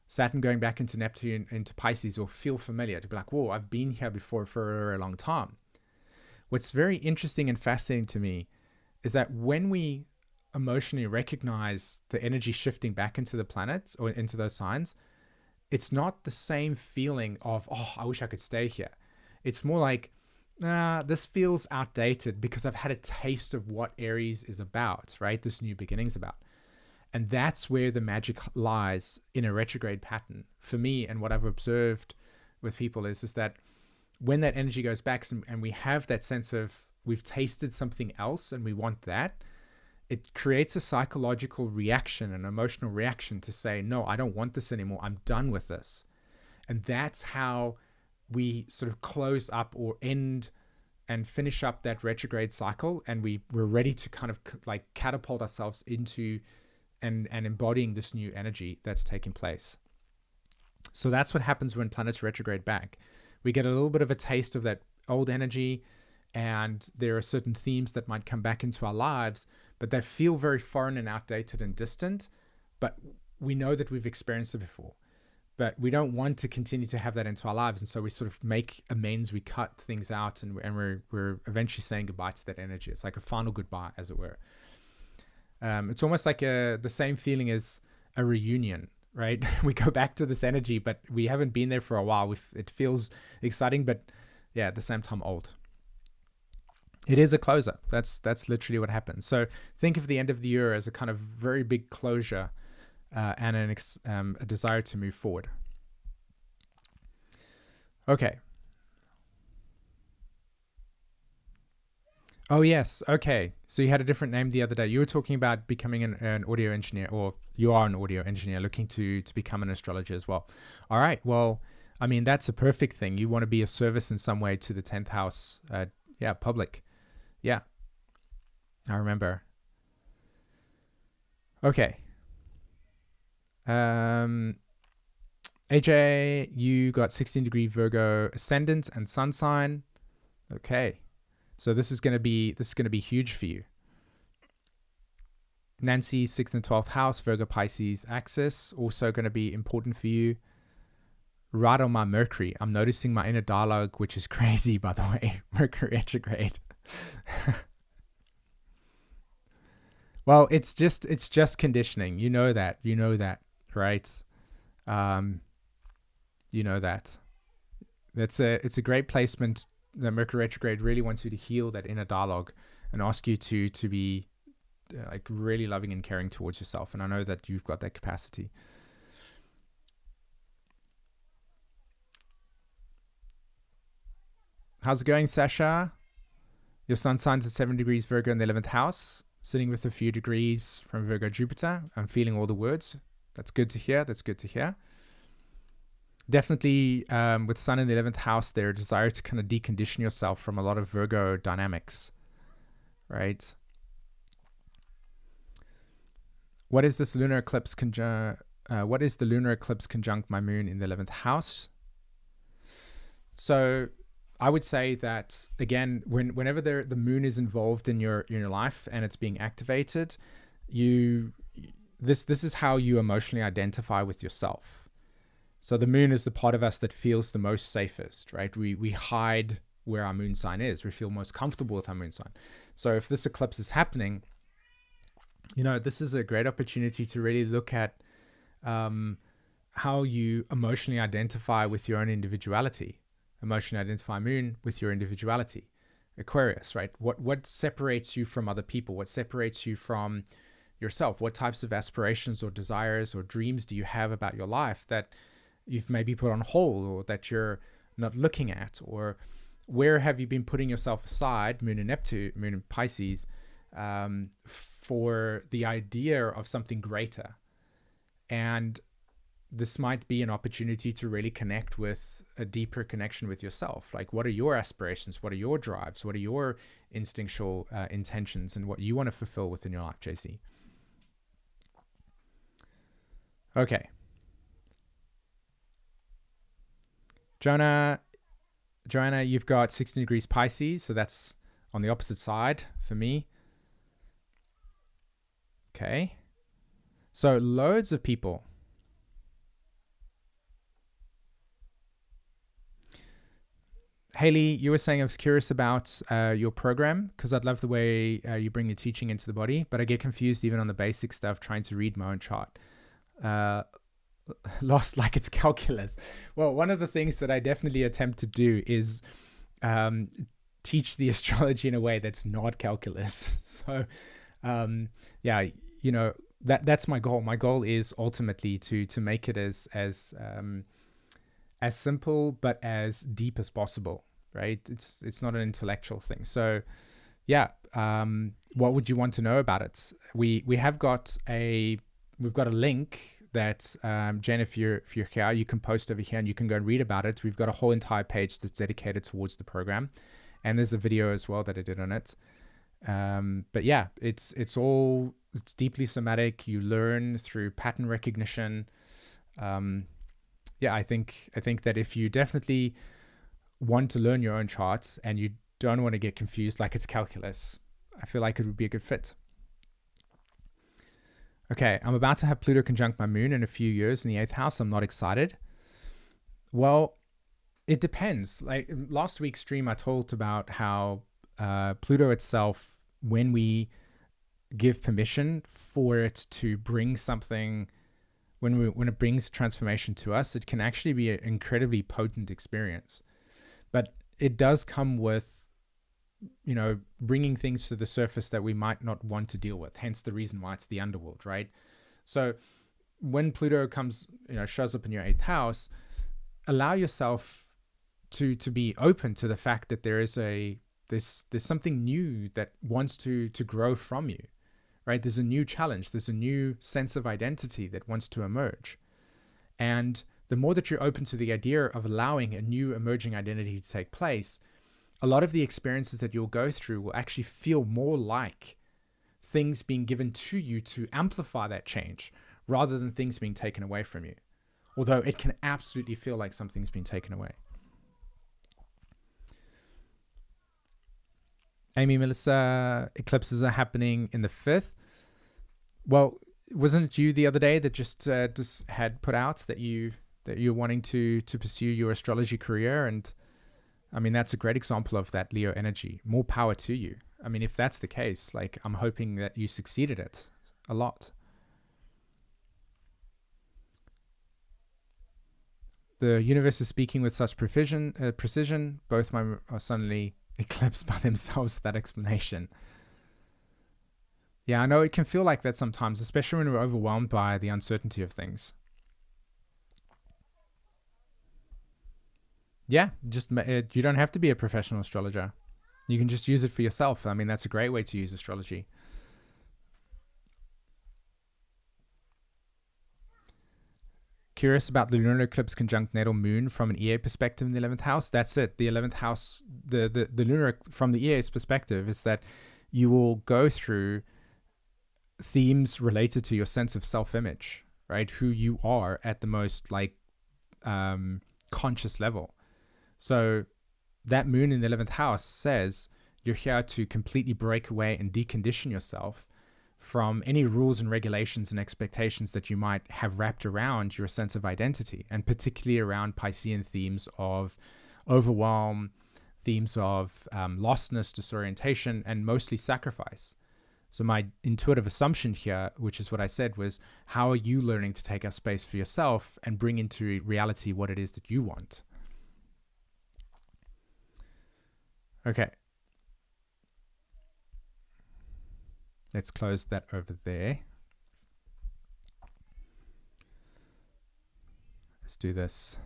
Saturn going back into Neptune, into Pisces, will feel familiar. To be like, whoa, I've been here before for a long time. What's very interesting and fascinating to me is that when we emotionally recognize the energy shifting back into the planets or into those signs, it's not the same feeling of, oh, I wish I could stay here. It's more like, this feels outdated because I've had a taste of what Aries is about, right? This new beginning's about. And that's where the magic lies in a retrograde pattern. For me, and what I've observed with people is that when that energy goes back and we have that sense of we've tasted something else and we want that, it creates a psychological reaction, an emotional reaction to say, no, I don't want this anymore. I'm done with this. And that's how we sort of close up or end and finish up that retrograde cycle. And we're ready to kind of like catapult ourselves into and embodying this new energy that's taking place. So that's what happens when planets retrograde back. We get a little bit of a taste of that old energy, and there are certain themes that might come back into our lives, but they feel very foreign and outdated and distant, but we know that we've experienced it before. But we don't want to continue to have that into our lives, and so we sort of make amends, we cut things out, and we're eventually saying goodbye to that energy. It's like a final goodbye, as it were. It's almost like the same feeling as a reunion, right? We go back to this energy, but we haven't been there for a while. It feels exciting, but yeah, at the same time old. It is a closer. That's literally what happens. So think of the end of the year as a kind of very big closure and a desire to move forward. Okay. Oh, yes. Okay. So you had a different name the other day. You were talking about becoming an audio engineer, or you are an audio engineer looking to become an astrologer as well. All right. Well, I mean, that's a perfect thing. You want to be a service in some way to the 10th house. Public. Yeah. I remember. Okay. AJ, you got 16-degree Virgo ascendant and sun sign. Okay. So this is going to be huge for you. Nancy, 6th and 12th house, Virgo Pisces axis, also going to be important for you. right on my Mercury. I'm noticing my inner dialogue, which is crazy, by the way. Mercury retrograde. Well, it's just conditioning. You know that, right? You know that. It's a great placement. The Mercury retrograde really wants you to heal that inner dialogue and ask you to be like really loving and caring towards yourself. And I know that you've got that capacity. How's it going, Sasha? Your sun sign's at 7 degrees Virgo in the 11th house, sitting with a few degrees from Virgo Jupiter. I'm feeling all the words. That's good to hear. Definitely with sun in the 11th house, their desire to kind of decondition yourself from a lot of Virgo dynamics, right? What is this lunar eclipse what is the lunar eclipse conjunct my moon in the 11th house? So I would say that, again, whenever the moon is involved in your life and it's being activated, this is how you emotionally identify with yourself. So the moon is the part of us that feels the most safest, right? We hide where our moon sign is. We feel most comfortable with our moon sign. So if this eclipse is happening, this is a great opportunity to really look at how you emotionally identify with your own individuality. Emotionally identify moon with your individuality. Aquarius, right? What separates you from other people? What separates you from yourself? What types of aspirations or desires or dreams do you have about your life that you've maybe put on hold or that you're not looking at? Or where have you been putting yourself aside, moon in Neptune, moon in Pisces, for the idea of something greater? And this might be an opportunity to really connect with a deeper connection with yourself. Like, what are your aspirations? What are your drives? What are your instinctual intentions and what you want to fulfill within your life, JC? Okay. Joanna, you've got 16 degrees Pisces, so that's on the opposite side for me. Okay. So loads of people. Haley, you were saying, I was curious about your program because I'd love the way you bring the teaching into the body, but I get confused even on the basic stuff trying to read my own chart. Lost like it's calculus. Well, one of the things that I definitely attempt to do is teach the astrology in a way that's not calculus. So yeah, that's my goal. My goal is ultimately to make it as simple but as deep as possible, right? It's not an intellectual thing. So yeah, what would you want to know about it? We've got a link that Jen, if you're here, you can post over here and you can go and read about it. We've got a whole entire page that's dedicated towards the program, and there's a video as well that I did on it. But yeah, it's deeply somatic. You learn through pattern recognition. Yeah, I think that if you definitely want to learn your own charts and you don't want to get confused like it's calculus, I feel like it would be a good fit. Okay, I'm about to have Pluto conjunct my moon in a few years in the 8th house. I'm not excited. Well, it depends. Like last week's stream, I talked about how Pluto itself, when we give permission for it to bring something, when it brings transformation to us, it can actually be an incredibly potent experience. But it does come with, bringing things to the surface that we might not want to deal with. Hence the reason why it's the underworld, right? So when Pluto comes, shows up in your 8th house, allow yourself to be open to the fact that there's something new that wants to grow from you, right? There's a new challenge. There's a new sense of identity that wants to emerge. And the more that you're open to the idea of allowing a new emerging identity to take place, a lot of the experiences that you'll go through will actually feel more like things being given to you to amplify that change rather than things being taken away from you. Although it can absolutely feel like something's been taken away. Amy, Melissa, eclipses are happening in the 5th. Well, wasn't it you the other day that just had put out that you that you're wanting to pursue your astrology career. And I mean, that's a great example of that Leo energy. More power to you. I mean, if that's the case, like, I'm hoping that you succeeded it a lot. The universe is speaking with such precision. Both mine are suddenly eclipsed by themselves. That explanation. Yeah, I know it can feel like that sometimes, especially when we're overwhelmed by the uncertainty of things. Yeah, just you don't have to be a professional astrologer. You can just use it for yourself. I mean, that's a great way to use astrology. Curious about the lunar eclipse conjunct natal moon from an EA perspective in the 11th house. That's it. The 11th house, the lunar from the EA's perspective is that you will go through themes related to your sense of self-image, right? Who you are at the most like conscious level. So that moon in the 11th house says you're here to completely break away and decondition yourself from any rules and regulations and expectations that you might have wrapped around your sense of identity, and particularly around Piscean themes of overwhelm, themes of lostness, disorientation, and mostly sacrifice. So my intuitive assumption here, which is what I said, was how are you learning to take up space for yourself and bring into reality what it is that you want? Okay. Let's close that over there. Let's do this.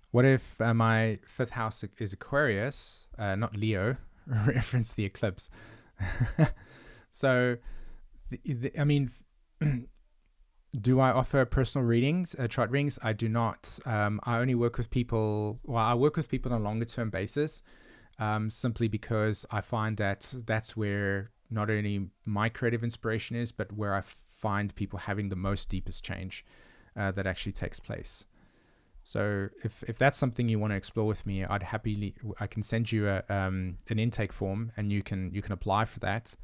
What if my 5th house is Aquarius, not Leo, reference the eclipse. So, I mean, do I offer personal readings, chart readings? I do not. I only work with people, I work with people on a longer term basis. Simply because I find that that's where not only my creative inspiration is, but where I find people having the most deepest change that actually takes place. So if that's something you want to explore with me, I can send you an intake form, and you can apply for that,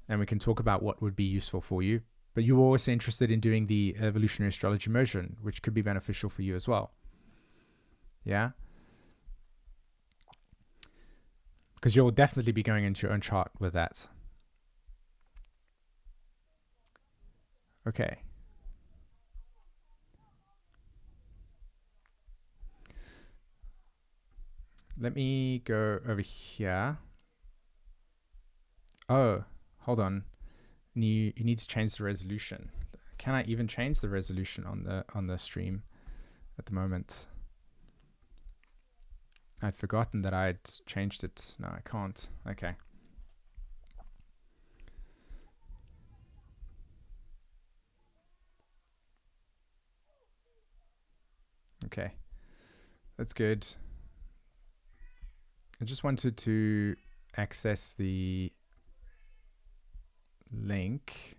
and we can talk about what would be useful for you. But you were also interested in doing the Evolutionary Astrology Immersion, which could be beneficial for you as well. Yeah. Because you'll definitely be going into your own chart with that. Okay. Let me go over here. Oh, hold on. You need to change the resolution. Can I even change the resolution on the stream at the moment? I'd forgotten that I'd changed it. No, I can't. Okay. Okay. That's good. I just wanted to access the link.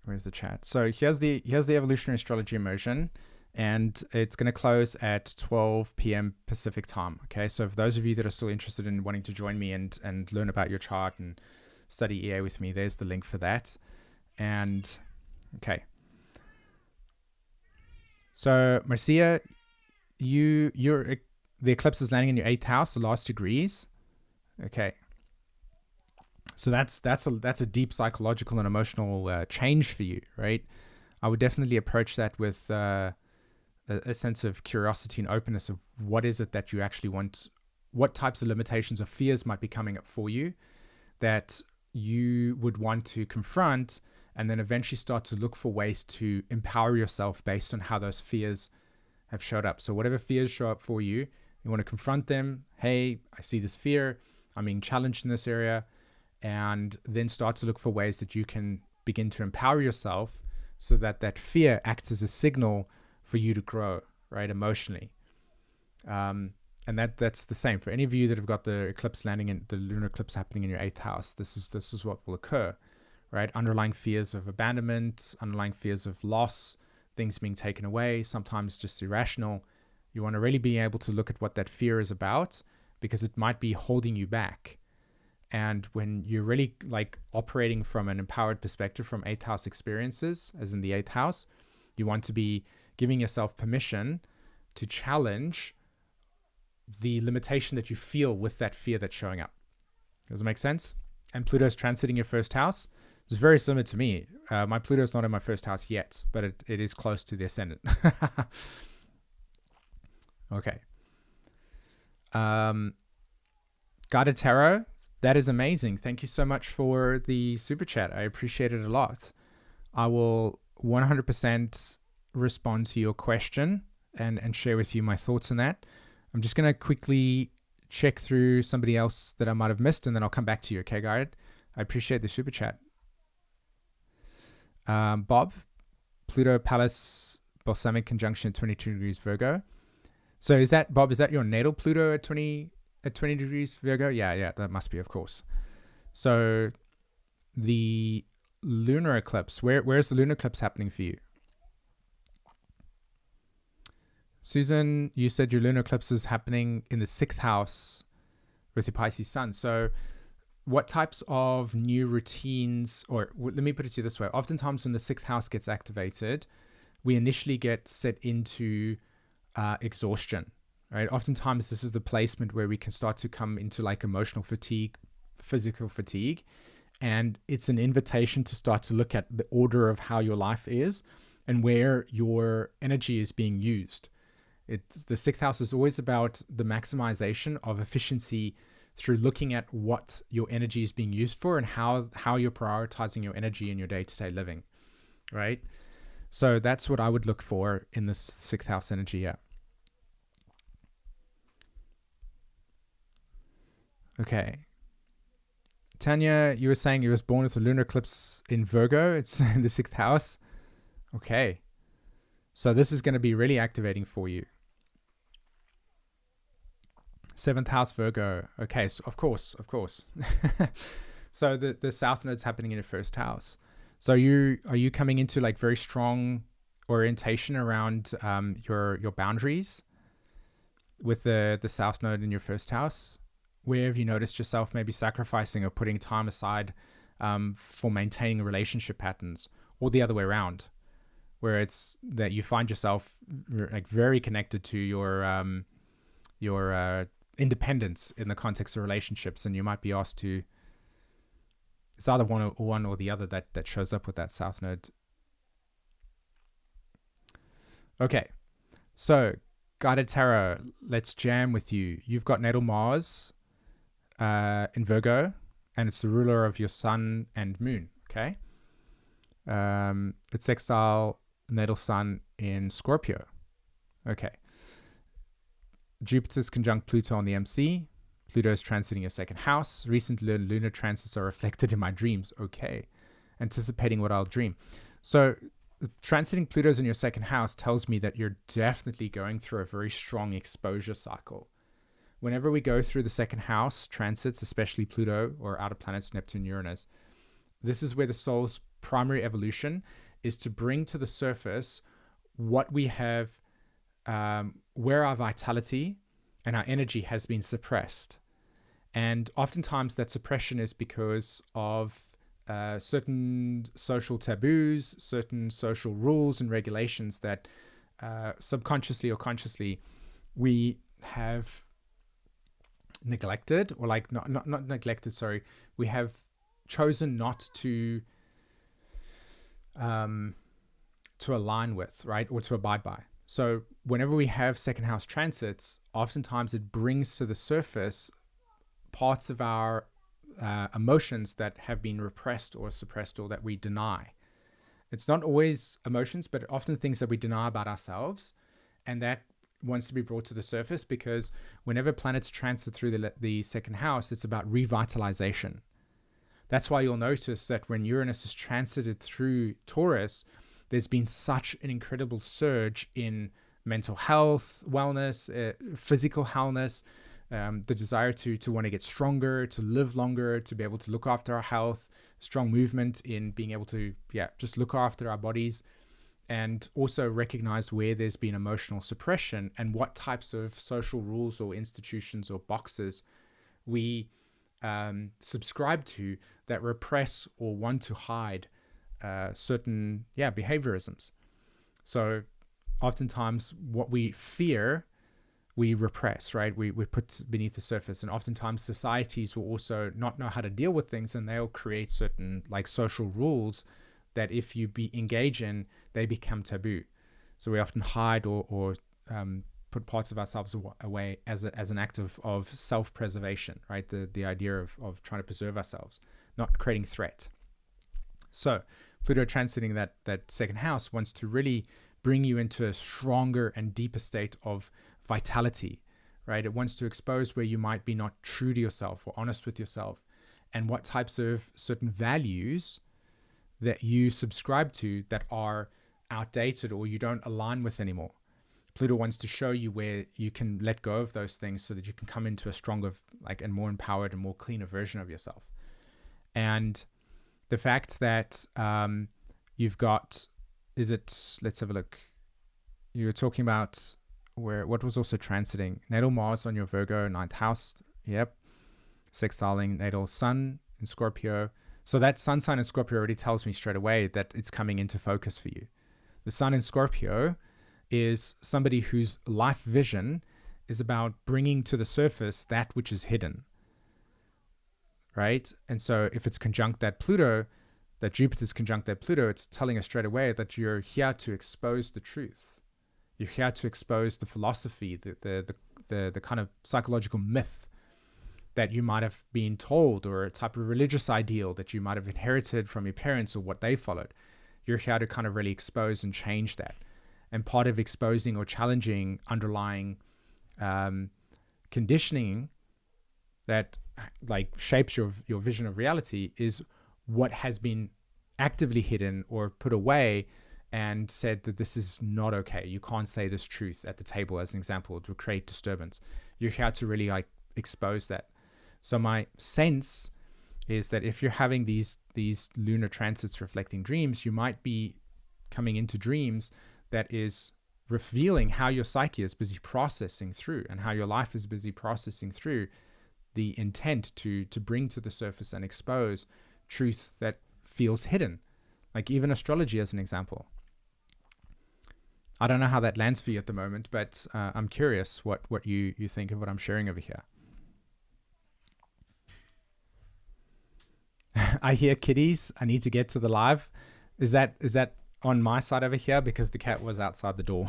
Where's the chat? So here's the Evolutionary Astrology Immersion, and it's going to close at 12 p.m. Pacific time. Okay, so for those of you that are still interested in wanting to join me and learn about your chart and study EA with me, there's the link for that. And okay, so Marcia, the eclipse is landing in your 8th house, the last degrees. Okay. So that's a deep psychological and emotional change for you, right? I would definitely approach that with a sense of curiosity and openness of what is it that you actually want, what types of limitations or fears might be coming up for you that you would want to confront, and then eventually start to look for ways to empower yourself based on how those fears have showed up. So whatever fears show up for you, you want to confront them. Hey, I see this fear. I'm being challenged in this area. And then start to look for ways that you can begin to empower yourself so that that fear acts as a signal for you to grow, right, emotionally. And that's the same for any of you that have got the eclipse landing in the lunar eclipse happening in your 8th house. This is what will occur, right? Underlying fears of abandonment, underlying fears of loss, things being taken away, sometimes just irrational. You want to really be able to look at what that fear is about, because it might be holding you back. And when you're really like operating from an empowered perspective from 8th house experiences, as in the 8th house, you want to be giving yourself permission to challenge the limitation that you feel with that fear that's showing up. Does it make sense? And Pluto's transiting your 1st house. It's very similar to me. My Pluto's not in my 1st house yet, but it is close to the ascendant. Okay. Guided Tarot, that is amazing. Thank you so much for the super chat. I appreciate it a lot. I will 100% respond to your question and share with you my thoughts on that. I'm just going to quickly check through somebody else that I might have missed, and then I'll come back to you. Okay, Guided? I appreciate the super chat. Bob, Pluto Pallas Balsamic conjunction at 22 degrees Virgo. So is that, Bob, is that your natal Pluto at 20 degrees Virgo? Yeah, that must be, of course. So the lunar eclipse, where's the lunar eclipse happening for you? Susan, you said your lunar eclipse is happening in the 6th house with your Pisces sun. So what types of new routines, or let me put it to you this way. Oftentimes when the 6th house gets activated, we initially get set into exhaustion, right? Oftentimes this is the placement where we can start to come into like emotional fatigue, physical fatigue, and it's an invitation to start to look at the order of how your life is and where your energy is being used. The 6th house is always about the maximization of efficiency through looking at what your energy is being used for and how you're prioritizing your energy in your day-to-day living, right? So that's what I would look for in this 6th house energy, yeah. Okay. Tanya, you were saying you was born with a lunar eclipse in Virgo. It's in the 6th house. Okay. So this is going to be really activating for you. 7th house Virgo. Okay, so of course. So the South Node's happening in your 1st house. So are you coming into like very strong orientation around your boundaries with the South Node in your 1st house? Where have you noticed yourself maybe sacrificing or putting time aside for maintaining relationship patterns, or the other way around, where it's that you find yourself like very connected to your independence in the context of relationships, and you might be asked to, it's either one or the other that shows up with that South Node. Okay, so Guided Tarot, let's jam with you. You've got natal Mars in Virgo, and it's the ruler of your sun and moon, okay? It's sextile natal sun in Scorpio. Okay. Jupiter's conjunct Pluto on the MC. Pluto's transiting your 2nd house. Recent lunar transits are reflected in my dreams. Okay. Anticipating what I'll dream. So transiting Pluto's in your 2nd house tells me that you're definitely going through a very strong exposure cycle. Whenever we go through the 2nd house transits, especially Pluto or outer planets, Neptune, Uranus, this is where the soul's primary evolution is to bring to the surface what we have, where our vitality and our energy has been suppressed. And oftentimes that suppression is because of certain social taboos, certain social rules and regulations that subconsciously or consciously we have neglected, or like not neglected, sorry, we have chosen not to align with, right, or to abide by. So whenever we have 2nd house transits, oftentimes it brings to the surface parts of our emotions that have been repressed or suppressed, or that we deny. It's not always emotions, but often things that we deny about ourselves, and that wants to be brought to the surface, because whenever planets transit through the 2nd house, it's about revitalization. That's why you'll notice that when Uranus is transited through Taurus, there's been such an incredible surge in mental health, wellness, physical wellness, the desire to want to get stronger, to live longer, to be able to look after our health, strong movement in being able to, just look after our bodies, and also recognize where there's been emotional suppression and what types of social rules or institutions or boxes we subscribe to that repress or want to hide certain behaviorisms. So oftentimes what we fear, we repress, right? We put beneath the surface. And oftentimes societies will also not know how to deal with things, and they'll create certain like social rules that if you engage in, they become taboo. So we often hide or put parts of ourselves away as an act of self-preservation, right? The idea of trying to preserve ourselves, not creating threat. So Pluto transiting that second house wants to really bring you into a stronger and deeper state of vitality, right? It wants to expose where you might be not true to yourself or honest with yourself, and what types of certain values that you subscribe to that are outdated or you don't align with anymore. Pluto wants to show you where you can let go of those things so that you can come into a stronger, and more empowered and more cleaner version of yourself. And the fact that you've got, let's have a look. You were talking about what was also transiting natal Mars on your Virgo 9th house. Yep. Sextiling natal Sun in Scorpio. So that Sun sign in Scorpio already tells me straight away that it's coming into focus for you. The Sun in Scorpio is somebody whose life vision is about bringing to the surface that which is hidden, right? And so if it's conjunct that Pluto, that Jupiter's conjunct that Pluto, it's telling us straight away that you're here to expose the truth. You're here to expose the philosophy, the kind of psychological myth that you might have been told, or a type of religious ideal that you might have inherited from your parents or what they followed. You're here to kind of really expose and change that. And part of exposing or challenging underlying conditioning that like shapes your vision of reality is what has been actively hidden or put away and said that this is not okay. You can't say this truth at the table, as an example. It would create disturbance. You're here to really like expose that. So my sense is that if you're having these lunar transits reflecting dreams, you might be coming into dreams that is revealing how your psyche is busy processing through, and how your life is busy processing through the intent to bring to the surface and expose truth that feels hidden, like even astrology as an example. I don't know how that lands for you at the moment, but I'm curious what you think of what I'm sharing over here. I hear kitties. I need to get to the live. Is that on my side over here? Because the cat was outside the door.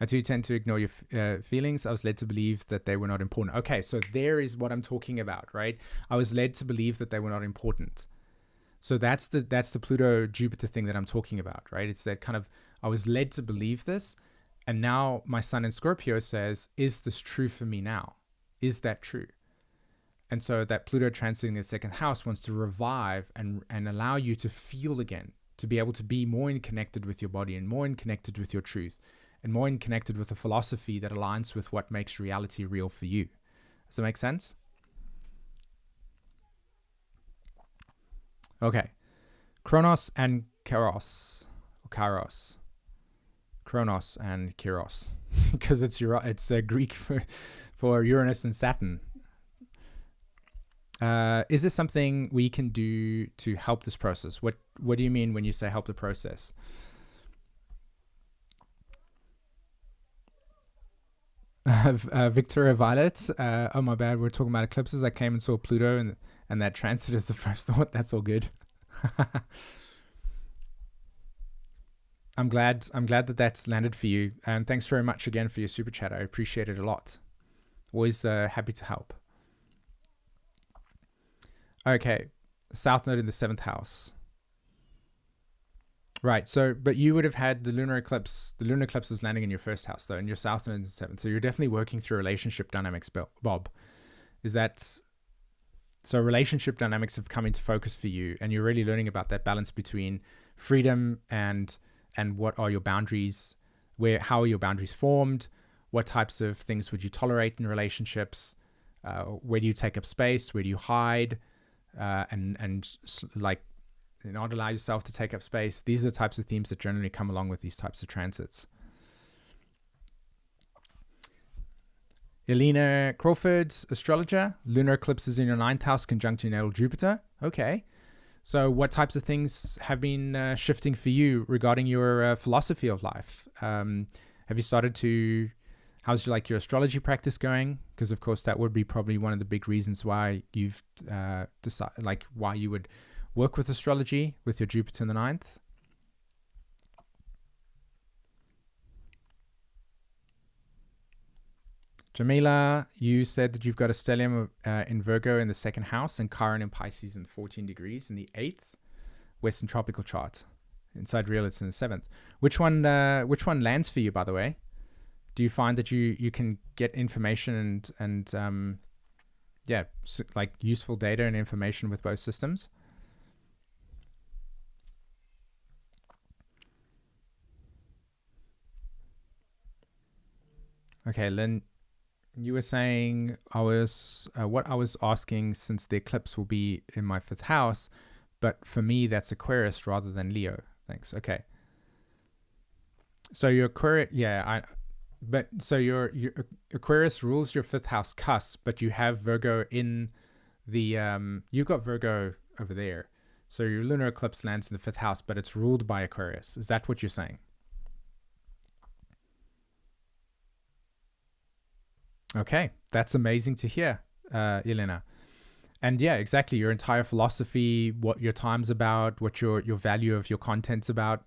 I do tend to ignore your feelings. I was led to believe that they were not important. Okay, so there is what I'm talking about, right? I was led to believe that they were not important. So that's the Pluto-Jupiter thing that I'm talking about, right? It's that kind of, I was led to believe this, and now my Sun in Scorpio says, is this true for me now? Is that true? And so that Pluto transiting the second house wants to revive and allow you to feel again, to be able to be more connected with your body and more connected with your truth and more connected with a philosophy that aligns with what makes reality real for you. Does that make sense? Okay. Kronos and Kairos, or Kairos. Kronos and Kairos, because it's Greek for Uranus and Saturn. Is there something we can do to help this process? What do you mean when you say help the process? Victoria Violet, oh my bad, we're talking about eclipses. I came and saw Pluto and that transit is the first thought. That's all good. I'm glad that that's landed for you. And thanks very much again for your super chat. I appreciate it a lot. Always happy to help. Okay, South Node in the 7th house. Right, so, but you would have had the lunar eclipse. The lunar eclipse is landing in your 1st house, though, and your South Node in the 7th. So you're definitely working through relationship dynamics, Bob. So relationship dynamics have come into focus for you, and you're really learning about that balance between freedom and what are your boundaries, how are your boundaries formed, what types of things would you tolerate in relationships, where do you take up space, where do you hide, and like not allow yourself to take up space. These are the types of themes that generally come along with these types of transits. Elena Crawford, astrologer. Lunar eclipse is in your 9th house, conjunct your natal Jupiter. Okay. So what types of things have been shifting for you regarding your philosophy of life? Have you started to... How's your astrology practice going? Because of course that would be probably one of the big reasons why you've decided, why you would work with astrology with your Jupiter in the 9th. Jamila, you said that you've got a stellium in Virgo in the 2nd house and Chiron in Pisces in 14 degrees in the 8th Western tropical chart. Inside real, it's in the 7th. Which one lands for you, by the way? Do you find that you can get information and useful data and information with both systems? Okay, Lynn, you were saying what I was asking, since the eclipse will be in my 5th house, but for me that's Aquarius rather than Leo. Thanks. Okay. So your Aquarius, your Aquarius rules your 5th house cusp, but you have Virgo in the you've got Virgo over there. So your lunar eclipse lands in the 5th house, but it's ruled by Aquarius. Is that what you're saying? Okay, that's amazing to hear, Elena. And yeah, exactly. Your entire philosophy, what your time's about, what your value of your content's about.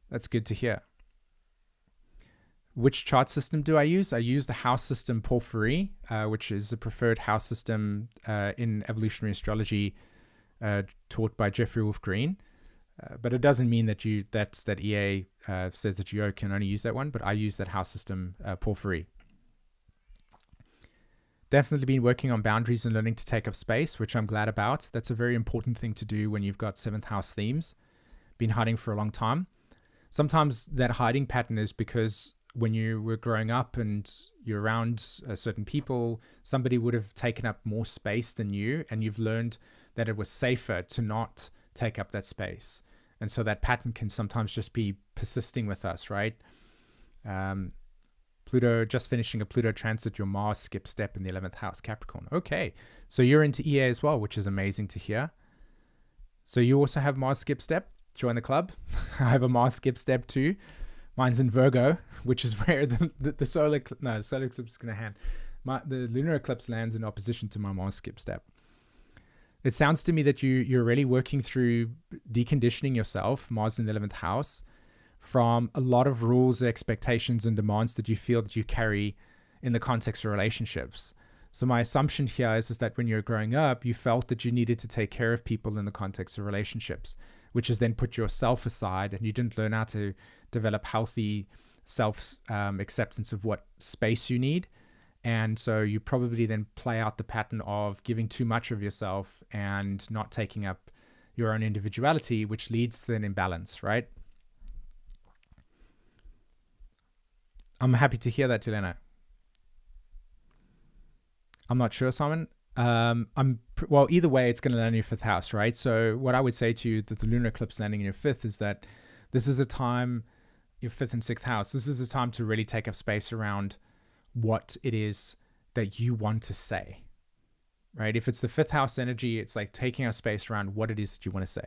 That's good to hear. Which chart system do I use? I use the house system Porphyry, which is a preferred house system in evolutionary astrology taught by Jeffrey Wolf Green. But it doesn't mean that that EA says that you can only use that one, but I use that house system Porphyry. Definitely been working on boundaries and learning to take up space, which I'm glad about. That's a very important thing to do when you've got 7th house themes. Been hiding for a long time. Sometimes that hiding pattern is because when you were growing up and you're around certain people, somebody would have taken up more space than you, and you've learned that it was safer to not take up that space. And so that pattern can sometimes just be persisting with us, right? Pluto, just finishing a Pluto transit, your Mars skip step in the 11th house, Capricorn. Okay, so you're into EA as well, which is amazing to hear. So you also have Mars skip step? Join the club. I have a Mars skip step too. Mine's in Virgo, which is where the solar eclipse is going to hand. The lunar eclipse lands in opposition to my Mars skip step. It sounds to me that you're really working through deconditioning yourself, Mars in the 11th house, from a lot of rules, expectations, and demands that you feel that you carry in the context of relationships. So my assumption here is that when you're growing up, you felt that you needed to take care of people in the context of relationships, which has then put yourself aside, and you didn't learn how to develop healthy self-acceptance of what space you need. And so you probably then play out the pattern of giving too much of yourself and not taking up your own individuality, which leads to an imbalance, right? I'm happy to hear that, Jelena. I'm not sure, Simon. Well, either way, it's going to land in your 5th house, right? So what I would say to you that the lunar eclipse landing in your 5th is that this is a time, your 5th and 6th house, this is a time to really take up space around what it is that you want to say, right? If it's the 5th house energy, it's like taking up space around what it is that you want to say.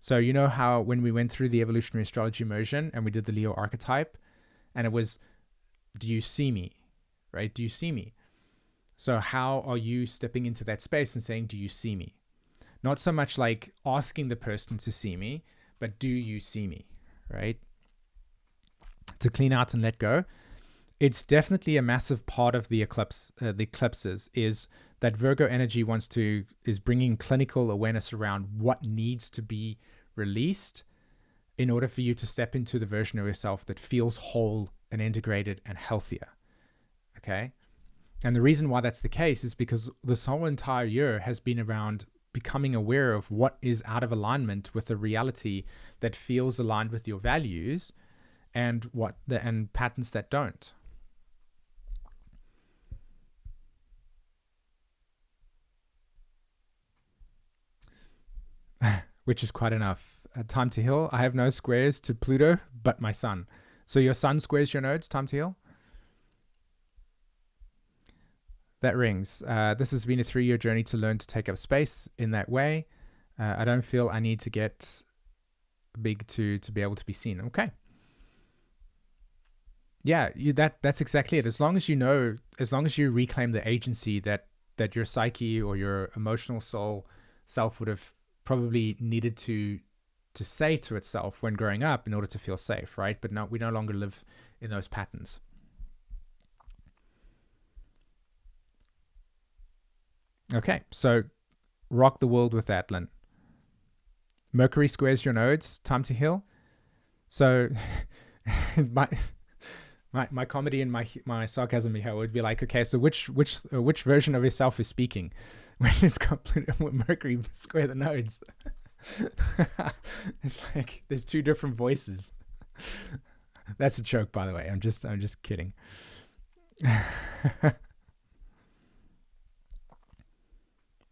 So you know how when we went through the Evolutionary Astrology Immersion and we did the Leo archetype, and it was, do you see me, right? Do you see me? So how are you stepping into that space and saying, do you see me? Not so much like asking the person to see me, but do you see me, right? To clean out and let go. It's definitely a massive part of the eclipses is that Virgo energy is bringing clinical awareness around what needs to be released in order for you to step into the version of yourself that feels whole and integrated and healthier. Okay. And the reason why that's the case is because this whole entire year has been around becoming aware of what is out of alignment with the reality that feels aligned with your values and and patterns that don't. Which is quite enough. Time to heal. I have no squares to Pluto, but my sun. So your sun squares your nodes, time to heal? That rings. This has been a 3-year journey to learn to take up space in that way. I don't feel I need to get big to be able to be seen. Okay. Yeah, that's exactly it. As long as you know, as long as you reclaim the agency that your psyche or your emotional self would have probably needed to say to itself when growing up in order to feel safe, right? But no, we no longer live in those patterns. Okay, so rock the world with that, Lynn. Mercury squares your nodes, time to heal. So my comedy and my sarcasm here would be like, okay, so which version of yourself is speaking when it's got Mercury square the nodes? It's like there's two different voices. That's a joke, by the way. I'm just kidding.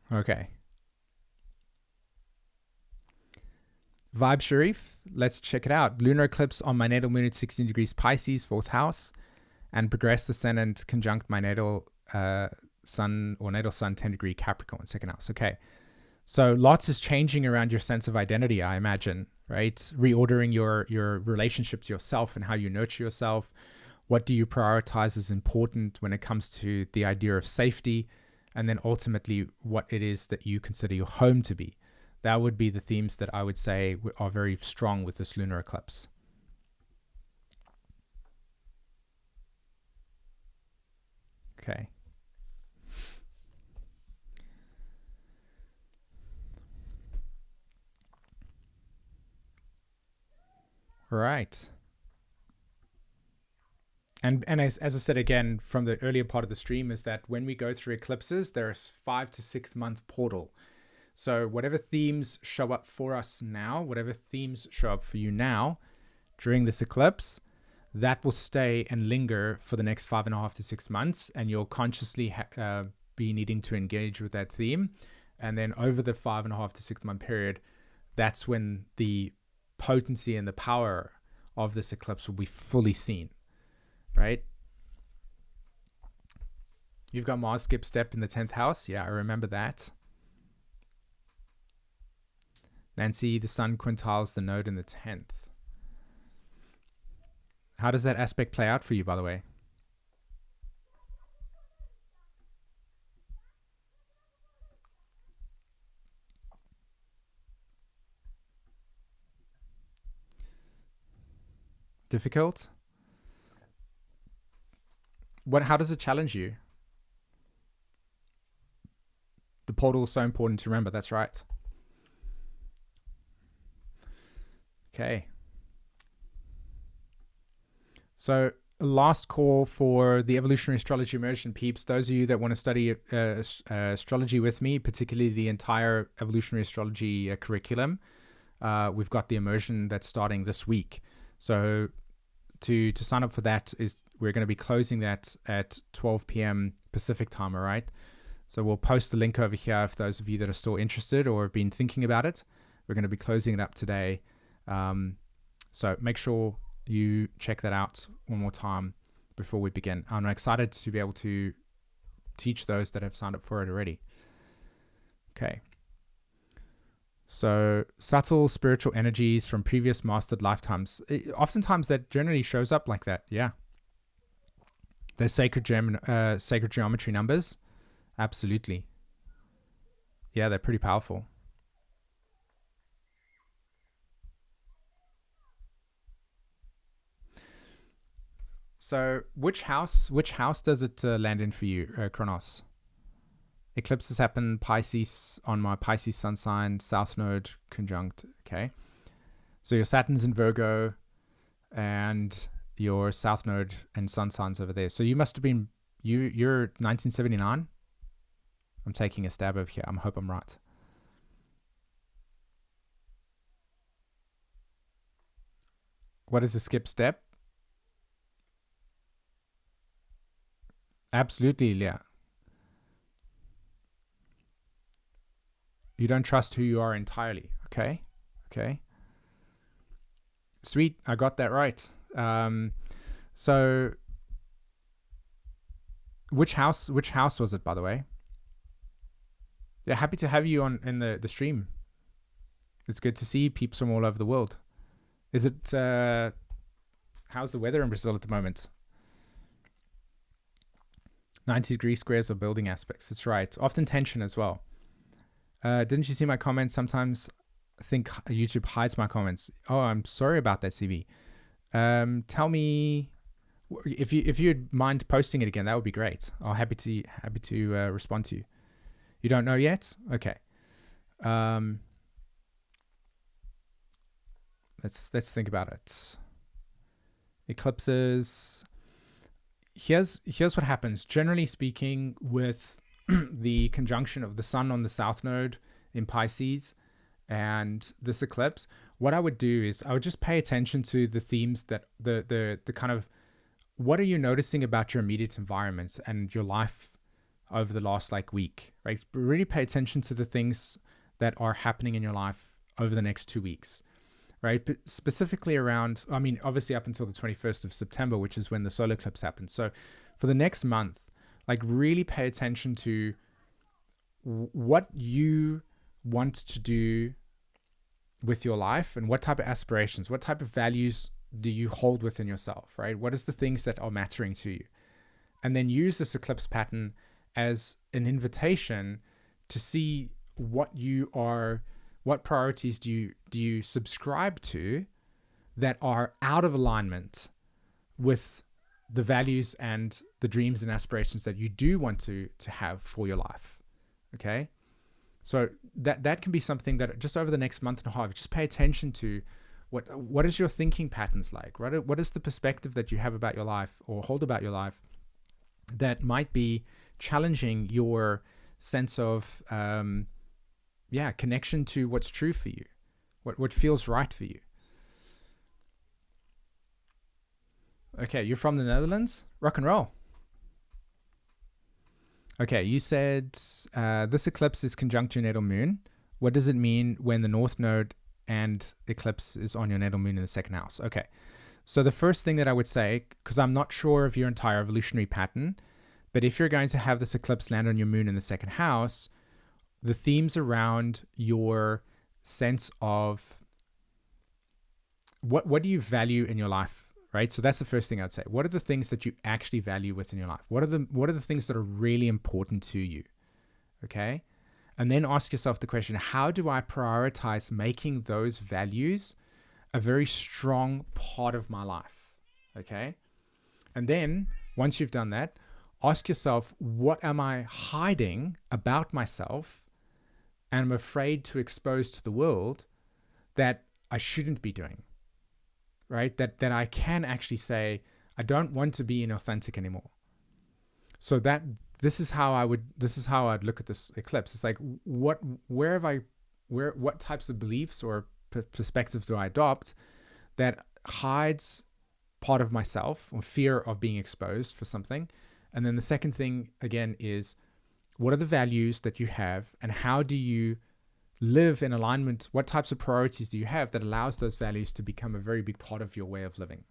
Okay. Vibe Sharif, let's check it out. Lunar eclipse on my natal moon at 16 degrees Pisces, 4th house, and progressed ascendant conjunct my natal sun or natal sun 10 degree Capricorn, 2nd house. Okay. So lots is changing around your sense of identity, I imagine, right? Reordering your relationship to yourself and how you nurture yourself. What do you prioritize as important when it comes to the idea of safety? And then ultimately what it is that you consider your home to be. That would be the themes that I would say are very strong with this lunar eclipse. Okay. All right. And as I said again from the earlier part of the stream, is that when we go through eclipses, there's 5 to 6 month portal. So whatever themes show up for us now, whatever themes show up for you now during this eclipse, that will stay and linger for the next 5.5 to 6 months, and you'll consciously be needing to engage with that theme. And then over the 5.5 to 6 month period, that's when the potency and the power of this eclipse will be fully seen, right? You've got Mars skip step in the 10th house. Yeah, I remember that. Nancy, the sun quintiles the node in the 10th. How does that aspect play out for you, by the way? Difficult? How does it challenge you? The portal is so important to remember, that's right. Okay. So last call for the Evolutionary Astrology Immersion peeps. Those of you that want to study astrology with me, particularly the entire Evolutionary Astrology curriculum, we've got the immersion that's starting this week. So to sign up for that, we're going to be closing that at 12 p.m. Pacific time, all right? So we'll post the link over here if those of you that are still interested or have been thinking about it. We're going to be closing it up today. So make sure you check that out one more time before we begin. I'm excited to be able to teach those that have signed up for it already. Okay. So subtle spiritual energies from previous mastered lifetimes. Oftentimes that generally shows up like that. Yeah. The sacred geometry numbers. Absolutely. Yeah, they're pretty powerful. So which house does it land in for you, Kronos? Eclipses happen Pisces on my Pisces sun sign, South Node conjunct. Okay. So your Saturn's in Virgo and your South Node and sun signs over there. So you must have been, you're 1979? I'm taking a stab over here. I hope I'm right. What is the skip step? Absolutely, yeah. You don't trust who you are entirely. Okay. Okay. Sweet. I got that right. So Which house was it, by the way? Yeah, happy to have you on in the stream. It's good to see peeps from all over the world. Is it how's the weather in Brazil at the moment? 90-degree squares of building aspects. That's right. Often tension as well. Didn't you see my comments? Sometimes I think YouTube hides my comments. Oh, I'm sorry about that, CV. Tell me if you'd mind posting it again. That would be great. I'm happy to respond to you. You don't know yet? Okay. Let's think about it. Eclipses. Here's what happens. Generally speaking, with the conjunction of the sun on the south node in Pisces and this eclipse, what I would do is I would just pay attention to the themes that the kind of, what are you noticing about your immediate environment and your life over the last week, right? Really pay attention to the things that are happening in your life over the next 2 weeks, right? But specifically around, I mean, obviously up until the 21st of September, which is when the solar eclipse happens. So for the next month, really pay attention to what you want to do with your life and what type of aspirations, what type of values do you hold within yourself, right? What is the things that are mattering to you? And then use this eclipse pattern as an invitation to see what priorities do you subscribe to that are out of alignment with the values and the dreams and aspirations that you do want to have for your life. Okay. So that can be something that just over the next month and a half, just pay attention to what is your thinking patterns like, right? What is the perspective that you have about your life or hold about your life that might be challenging your sense of, connection to what's true for you, what feels right for you. Okay, you're from the Netherlands? Rock and roll. Okay, you said this eclipse is conjunct your natal moon. What does it mean when the north node and eclipse is on your natal moon in the second house? Okay, so the first thing that I would say, because I'm not sure of your entire evolutionary pattern, but if you're going to have this eclipse land on your moon in the second house, the themes around your sense of what do you value in your life, right? So that's the first thing I'd say. What are the things that you actually value within your life? What are the things that are really important to you? Okay? And then ask yourself the question, how do I prioritize making those values a very strong part of my life? Okay? And then once you've done that, ask yourself, what am I hiding about myself and I'm afraid to expose to the world that I shouldn't be doing? Right? That I can actually say, I don't want to be inauthentic anymore. So this is how I'd look at this eclipse. It's like, what types of beliefs or perspectives do I adopt that hides part of myself or fear of being exposed for something? And then the second thing again is, what are the values that you have and how do you live in alignment? What types of priorities do you have that allows those values to become a very big part of your way of living?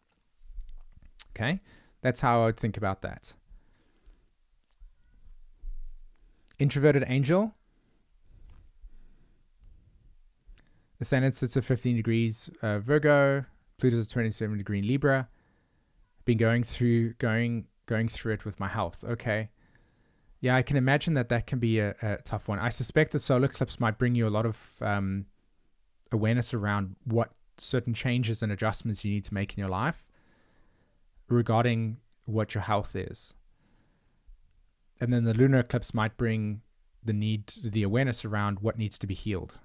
Okay, that's how I would think about that. Introverted angel. Ascendant sits at 15 degrees Virgo. Pluto's at 27 degree Libra. Been going through it with my health. Okay. Yeah, I can imagine that can be a tough one. I suspect the solar eclipse might bring you a lot of awareness around what certain changes and adjustments you need to make in your life regarding what your health is. And then the lunar eclipse might bring the awareness around what needs to be healed.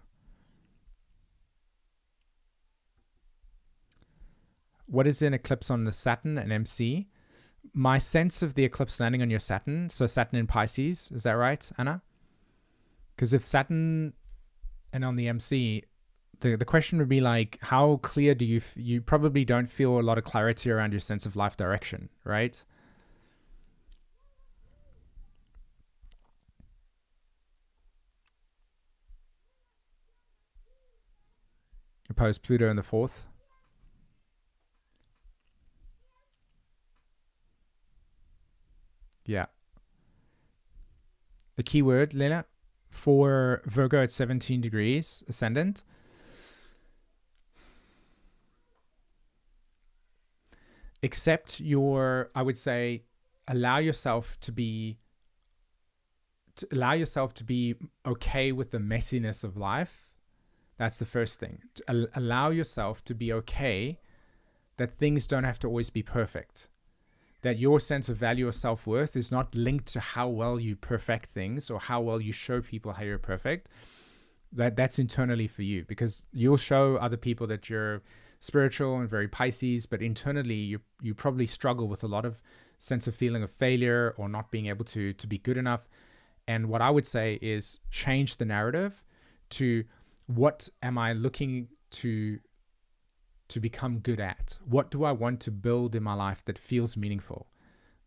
What is an eclipse on the Saturn and MC? My sense of the eclipse landing on your Saturn, so Saturn in Pisces, is that right, Anna? Because if Saturn and on the MC, the question would be like, how clear do you probably don't feel a lot of clarity around your sense of life direction, right? Oppose Pluto in the fourth. Yeah. the keyword, Lena, for Virgo at 17 degrees ascendant. Accept your, I would say, allow yourself to be okay with the messiness of life. That's the first thing. Allow yourself to be okay that things don't have to always be perfect. That your sense of value or self-worth is not linked to how well you perfect things or how well you show people how you're perfect. That's internally for you, because you'll show other people that you're spiritual and very Pisces, but internally you probably struggle with a lot of sense of feeling of failure or not being able to be good enough. And what I would say is change the narrative to, what am I looking to become good at? What do I want to build in my life that feels meaningful?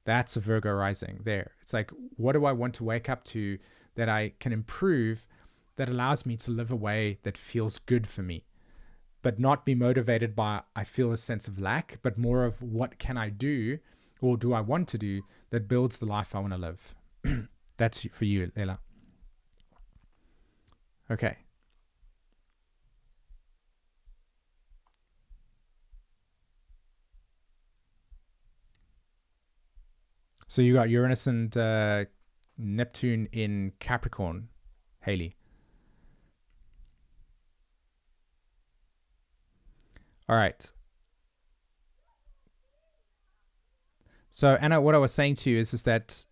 That's a Virgo rising there. It's like, what do I want to wake up to that I can improve, that allows me to live a way that feels good for me, but not be motivated by, I feel a sense of lack, but more of, what can I do or do I want to do that builds the life I want to live? That's for you, Leila. Okay. So you got Uranus and Neptune in Capricorn, Haley. All right. So Anna, what I was saying to you is that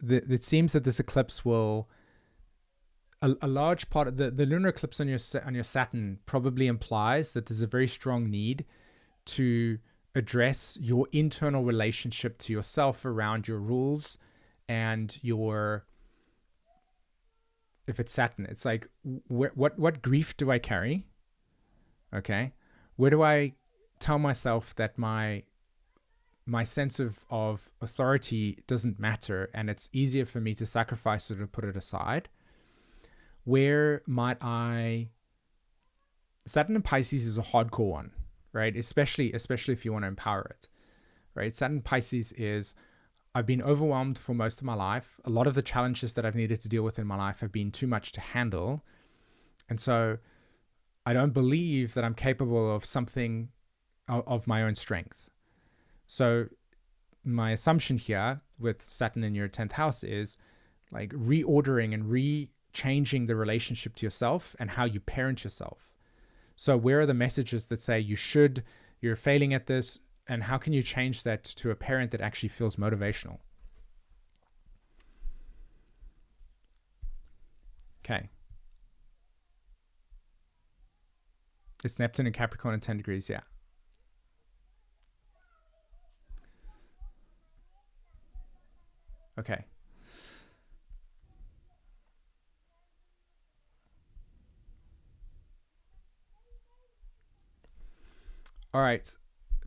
it seems that this eclipse will, a large part of the lunar eclipse on your Saturn probably implies that there's a very strong need to address your internal relationship to yourself around your rules and your, if it's Saturn, it's like, what grief do I carry? Okay. Where do I tell myself that my sense of authority doesn't matter and it's easier for me to sacrifice it or put it aside? Where might I, Saturn in Pisces is a hardcore one, right? Especially if you want to empower it, right? Saturn Pisces is, I've been overwhelmed for most of my life. A lot of the challenges that I've needed to deal with in my life have been too much to handle. And so I don't believe that I'm capable of something of my own strength. So my assumption here with Saturn in your 10th house is like reordering and changing the relationship to yourself and how you parent yourself. So where are the messages that say you're failing at this, and how can you change that to a parent that actually feels motivational? Okay. It's Neptune and Capricorn at 10 degrees, yeah. Okay. All right,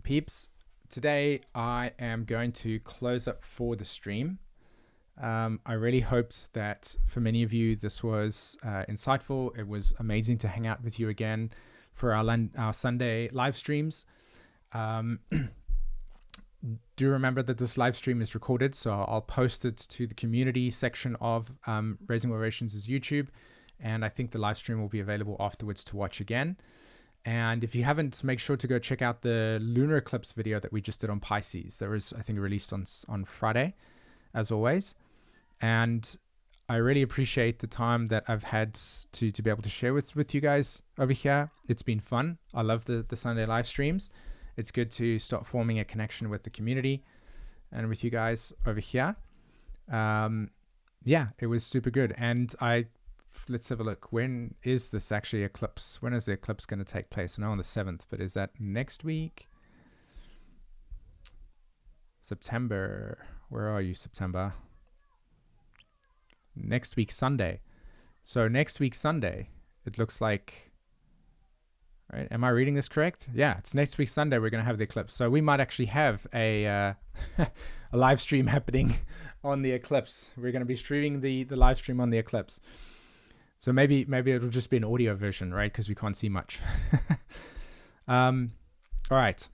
peeps. Today I am going to close up for the stream. I really hoped that for many of you this was insightful. It was amazing to hang out with you again for our Sunday live streams. Do remember that this live stream is recorded, so I'll post it to the community section of Raising Vibrations' YouTube, and I think the live stream will be available afterwards to watch again. And if you haven't, make sure to go check out the lunar eclipse video that we just did on Pisces. That was, I think, released on Friday, as always. And I really appreciate the time that I've had to be able to share with you guys over here. It's been fun. I love the Sunday live streams. It's good to start forming a connection with the community and with you guys over here. Yeah, it was super good. And let's have a look. When is this actually eclipse? When is the eclipse going to take place? I know on the 7th, but is that next week? September. Where are you, September? Next week, Sunday. So next week, Sunday, it looks like, right? Am I reading this correct? Yeah, it's next week, Sunday, we're going to have the eclipse. So we might actually have a a live stream happening on the eclipse. We're going to be streaming the live stream on the eclipse. So maybe it'll just be an audio version, right? Because we can't see much. All right.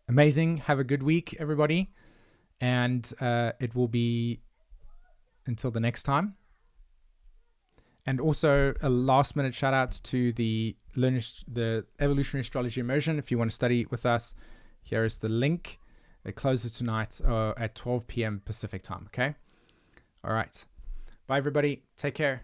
Amazing. Have a good week, everybody. And it will be until the next time. And also a last minute shout out to the Evolutionary Astrology Immersion. If you want to study with us, here is the link. It closes tonight at 12 p.m. Pacific time. Okay. All right. Bye, everybody. Take care.